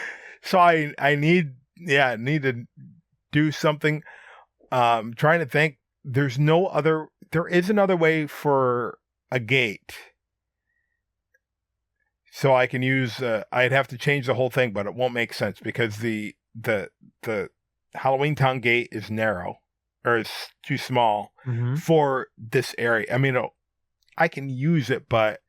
So I need to do something. Trying to think. There is another way for a gate. So I can use. I'd have to change the whole thing, but it won't make sense because the Halloween Town gate is narrow or it's too small for this area. I mean, I can use it, but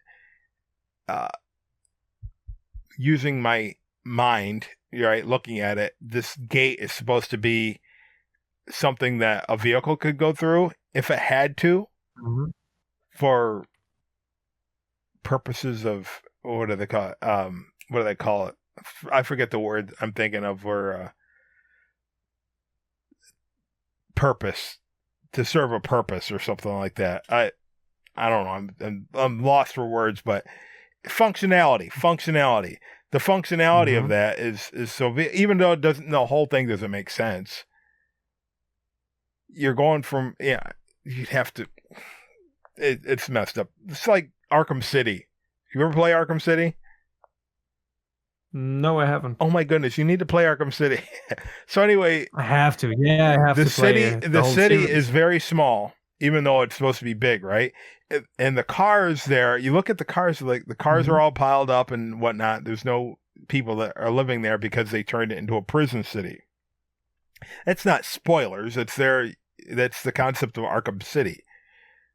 using my mind, right, looking at it, this gate is supposed to be something that a vehicle could go through if it had to, for purposes of what do they call it? What do they call it? I forget the word I'm thinking of. Where purpose, to serve a purpose or something like that. I don't know. I'm lost for words, but functionality. The functionality of that is so, even though the whole thing doesn't make sense. You're going from you'd have to. It's messed up. It's like Arkham City. You ever play Arkham City? No, I haven't. Oh my goodness, you need to play Arkham City. So anyway, I have to. Yeah, I have to. The city is very small, even though it's supposed to be big, right? And the cars there, you look at the cars, like the cars are all piled up and whatnot. There's no people that are living there because they turned it into a prison city. That's not spoilers. That's the concept of Arkham City.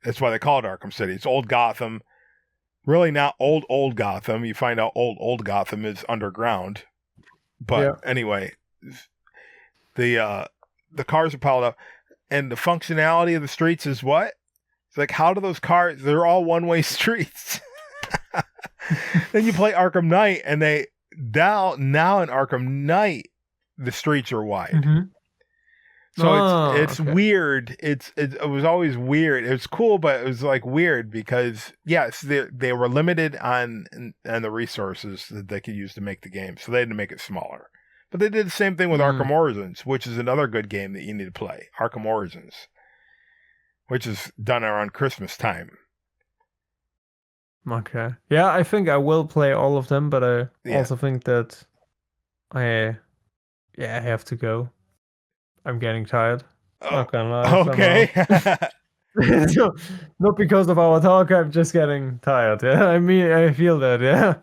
That's why they call it Arkham City. It's old Gotham. Really not old Gotham. You find out old Gotham is underground. But anyway, the cars are piled up, and the functionality of the streets is what? It's like, how do those cars? They're all one-way streets. Then you play Arkham Knight, and now in Arkham Knight, the streets are wide. So it's weird. It was always weird. It was cool, but it was like weird because yes, they were limited on the resources that they could use to make the game, so they had to make it smaller. But they did the same thing with Arkham Origins, which is another good game that you need to play. Arkham Origins, which is done around Christmas time. Okay. Yeah, I think I will play all of them, but I also think that I have to go. I'm getting tired. Not gonna lie. Okay. Not because of our talk, I'm just getting tired. Yeah, I mean, I feel that. Yeah.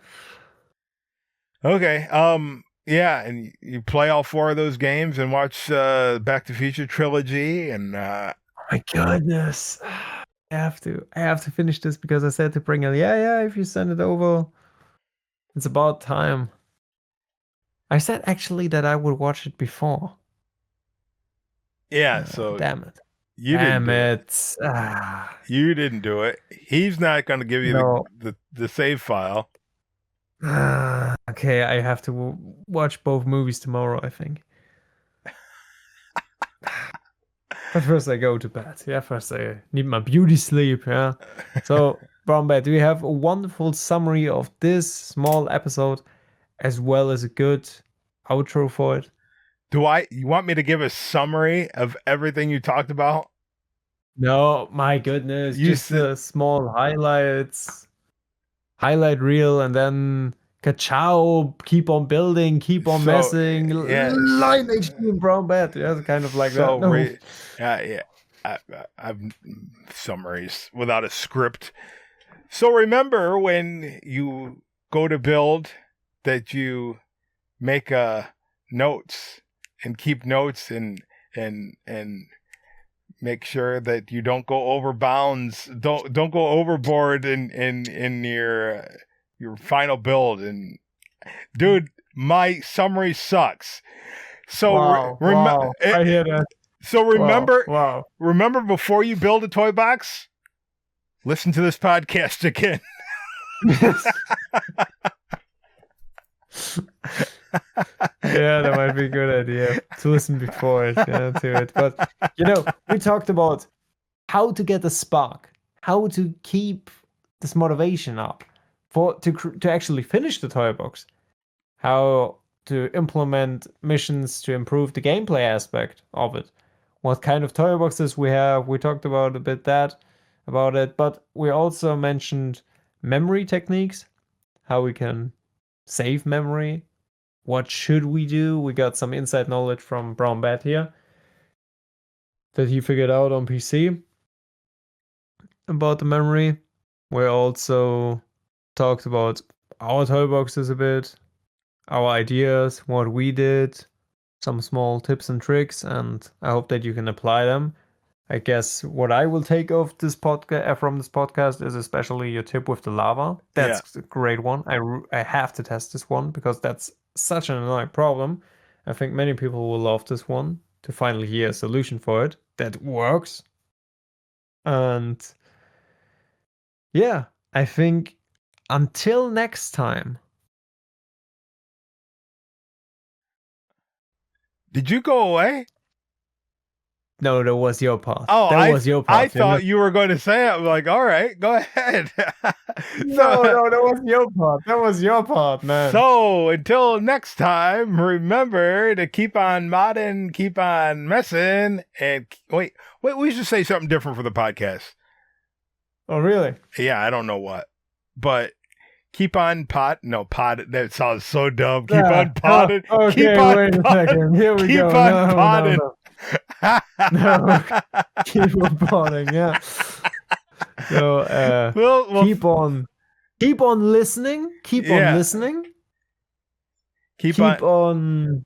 Okay. Yeah, and you play all 4 of those games and watch Back to the Future trilogy, and oh my goodness, I have to finish this because I said to bring it. Yeah. If you send it over, it's about time. I said actually that I would watch it before. Yeah, so damn it. You didn't do it. He's not going to give you the save file. Okay, I have to watch both movies tomorrow, I think. But first I go to bed. Yeah, first I need my beauty sleep. Yeah. So, Brown Bear, do you have a wonderful summary of this small episode as well as a good outro for it? You want me to give a summary of everything you talked about? No, my goodness, You just said, the small highlights, highlight reel, and then ka-chow, keep on building, keep on so, messing, yes. light extreme brown bat. Yeah, kind of like that. So, No. yeah, I've summaries without a script. So remember when you go to build that you make notes and keep notes and make sure that you don't go over bounds. Don't go overboard in your final build. And dude, my summary sucks. So Wow, wow, I hear that. Wow, remember wow. remember before you build a toy box, listen to this podcast again. Yeah, that might be a good idea to listen before it, yeah, to it. But we talked about how to get the spark, how to keep this motivation up to actually finish the toy box, how to implement missions to improve the gameplay aspect of it, what kind of toy boxes we have. We talked about a bit about it, but we also mentioned memory techniques, how we can save memory. What should we do? We got some inside knowledge from Brown Bat here that he figured out on PC about the memory. We also talked about our toy boxes a bit, our ideas, what we did, some small tips and tricks, and I hope that you can apply them. I guess what I will take of this podcast from this podcast is especially your tip with the lava. Yeah. That's a great one. I have to test this one because that's such an annoying problem. I think many people will love this one to finally hear a solution for it that works. And yeah, I think until next time. Did you go away? No, that was your part. Oh, That was your I part. thought you were going to say it. I'm like, all right, go ahead. No, so, no, that was your part. That was your part, man. so until next time, remember to keep on modding, keep on messing, and wait. We should say something different for the podcast. Oh, really? Yeah, I don't know what, but keep on pot. No, pot. That sounds so dumb. Keep on potting. Okay, keep on wait a potting. second. Here we keep go. on No, potting. no, no. Keep on potting, yeah. So we'll keep on listening. Keep on listening. Keep on.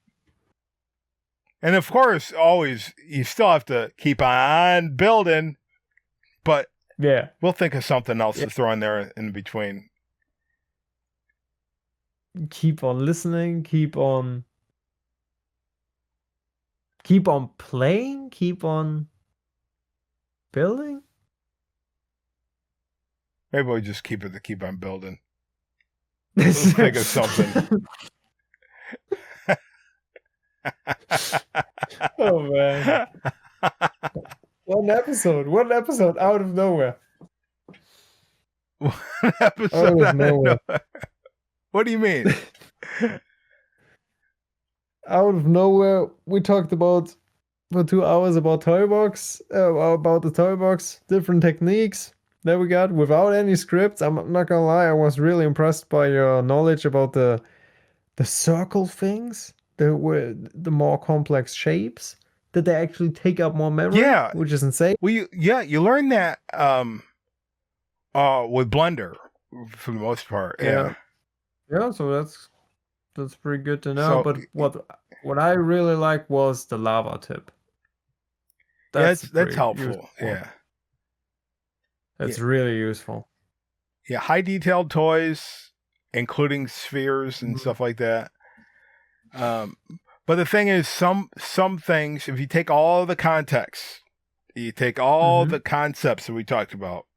And of course, always you still have to keep on building, but yeah, we'll think of something else to throw in there in between. Keep on listening. Keep on playing. Keep on building. Maybe we just keep on building. Let's think of something. Oh man. One episode out of nowhere. One episode out of nowhere. What do you mean? Out of nowhere, we talked about for 2 hours about Toybox, about the Toybox, different techniques that we got without any scripts. I'm not gonna lie, I was really impressed by your knowledge about the circle things, the more complex shapes. That they actually take up more memory? Yeah, which is insane. Well, you learn that with Blender for the most part. Yeah. So that's pretty good to know. So, but what I really like was the lava tip. That's helpful. Useful. Yeah. That's really useful. Yeah, high detailed toys, including spheres and stuff like that. But the thing is, some things, if you take all the context, you take all the concepts that we talked about,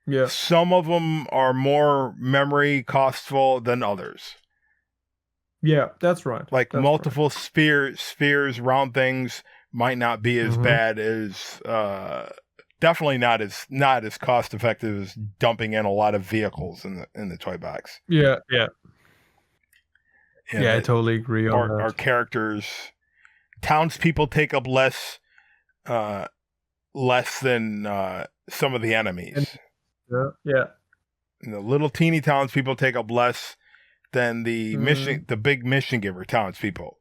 Yeah. Some of them are more memory costful than others. Yeah, that's right. Like That's right. multiple spheres, round things might not be as Mm-hmm. bad as definitely not as cost effective as dumping in a lot of vehicles in the toy box. Yeah, yeah. And Yeah, I totally agree on our that. characters, townspeople take up uh, less than some of the And enemies. yeah, yeah. And the little teeny townspeople take up less than Mm, the big mission giver townspeople.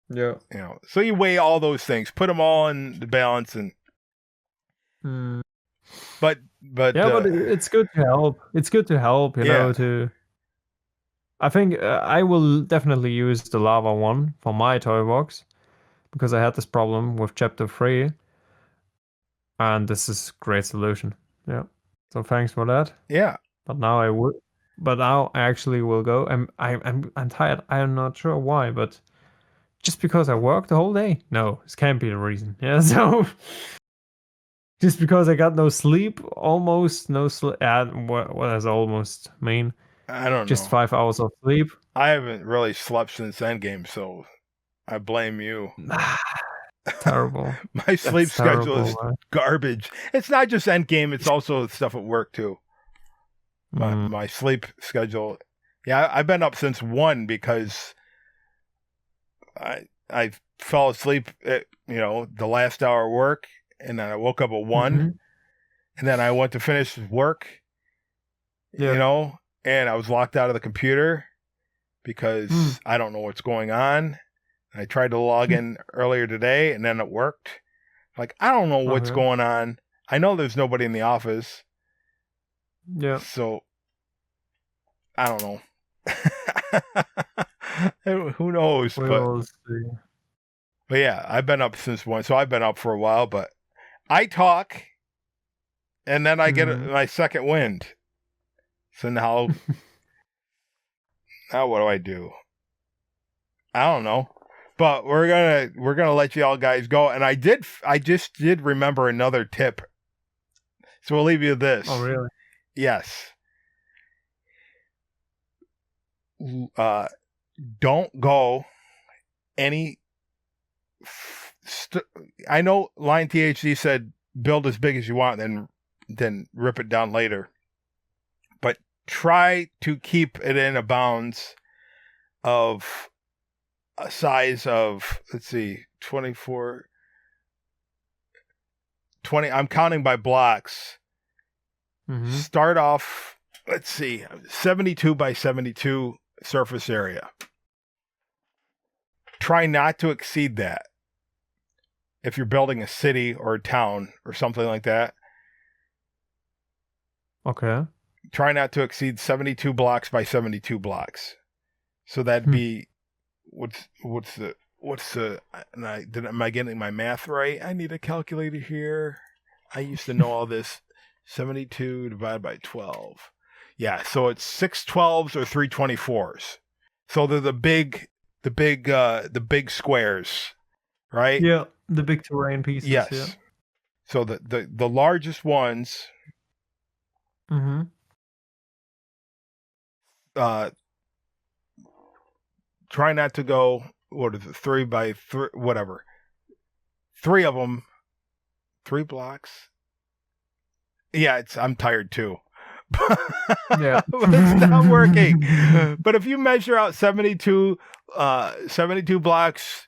yeah. So you weigh all those things, put them all in the balance, and Mm. but Yeah, but it's good to help. It's good to help, yeah, to I think I will definitely use the lava one for my toy box because I had this problem with chapter 3 and this is great solution. Yeah. So thanks for that. yeah. But now I would but now I actually will go. I'm tired. I'm not sure why, but just because I worked the whole day? No, this can't be the reason. Yeah, so just because I got no sleep, almost no sleep. What does almost mean? I don't Just know. 5 hours of sleep. I haven't really slept since Endgame, so I blame you. Terrible. My sleep That's schedule terrible, is man. garbage. It's not just Endgame; it's also stuff at work too. Mm, My sleep schedule. Yeah, I've been up since 1 because I fell asleep at the last hour of work, and then I woke up at 1, mm-hmm. and then I went to finish work, Yeah. and I was locked out of the computer Mm. because I don't know what's going on. I tried to log in earlier today, and then it worked. Like, I don't know what's Okay. going on. I know there's nobody in the office, Yeah. so I don't know. Who knows? We But will see. yeah, I've been up since 1, so I've been up for a while. But I talk, and then I get Mm. my second wind. So now what do I do? I don't know. But we're gonna let you all guys go. And I just did remember another tip. So we'll leave you with this. Oh, really? Yes. Don't go any. I know Line THC said build as big as you want, then rip it down later. But try to keep it in a bounds of a size of, let's see, 24, 20. I'm counting by blocks. Mm-hmm. Start off, let's see, 72 by 72 surface area. Try not to exceed that. If you're building a city or a town or something like that, Okay. try not to exceed 72 blocks by 72 blocks. So that'd Hmm. be am I getting my math right? I need a calculator here. I used to know all this. 72 divided by 12. Yeah, so it's 612s or 324s. So they're the big squares, right? Yeah. The big terrain pieces. Yes. Yeah. So the largest ones, Mm-hmm. uh, try not to go. What is it? 3 by 3, whatever. 3 of them, 3 blocks. Yeah, I'm tired too. Yeah. But it's not working. But if you measure out 72 blocks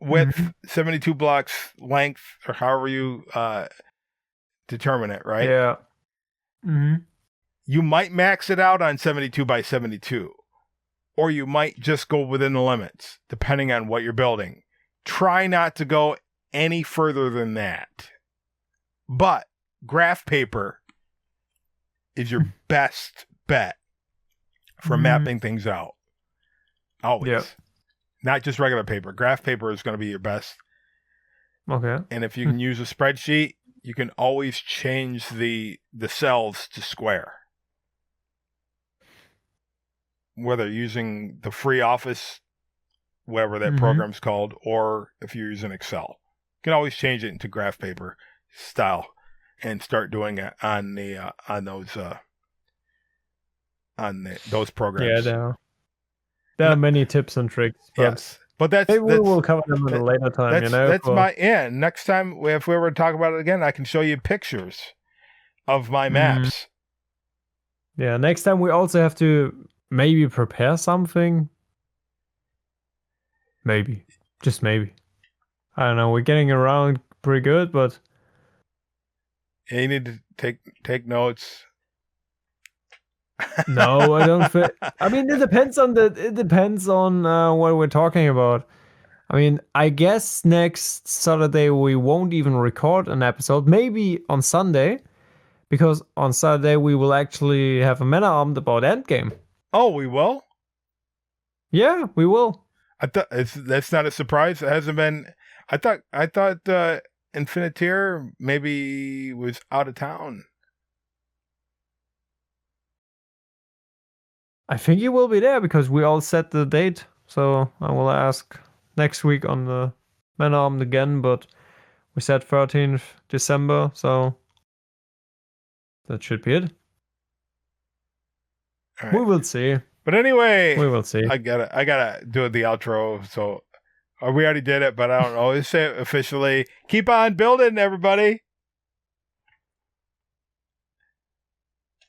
width, Mm-hmm. 72 blocks length, or however you determine it, right? Yeah. Mm-hmm. You might max it out on 72 by 72, or you might just go within the limits, depending on what you're building. Try not to go any further than that. But graph paper is your best bet for mapping things out. Always. Yeah. Not just regular paper. Graph paper is going to be your best. Okay. And if you can use a spreadsheet, you can always change the cells to square. Whether using the free Office, whatever that program's called, or if you're using Excel. You can always change it into graph paper style. and start doing it on those programs. Yeah, there are many tips and tricks, but Yes, but maybe we will cover them at a later time. that's my next time if we ever talk about it again, I can show you pictures of my maps. Yeah, next time we also have to maybe prepare something. Maybe, just maybe. I don't know. We're getting around pretty good, but you need to take notes. No, I don't think. I mean, it depends on what we're talking about. I mean, I guess next Saturday we won't even record an episode. Maybe on Sunday, because on Saturday we will actually have a mana armed about Endgame. Oh, we will? Yeah, we will. I thought that's not a surprise. It hasn't been. I thought Infiniteer maybe was out of town. I think he will be there because we all set the date. So I will ask next week on the Man Armed again, but we said 13th December, so that should be it. Right. We will see. But anyway, we will see. I gotta do the outro. So we already did it, but I don't know. Let's say it officially. Keep on building, everybody.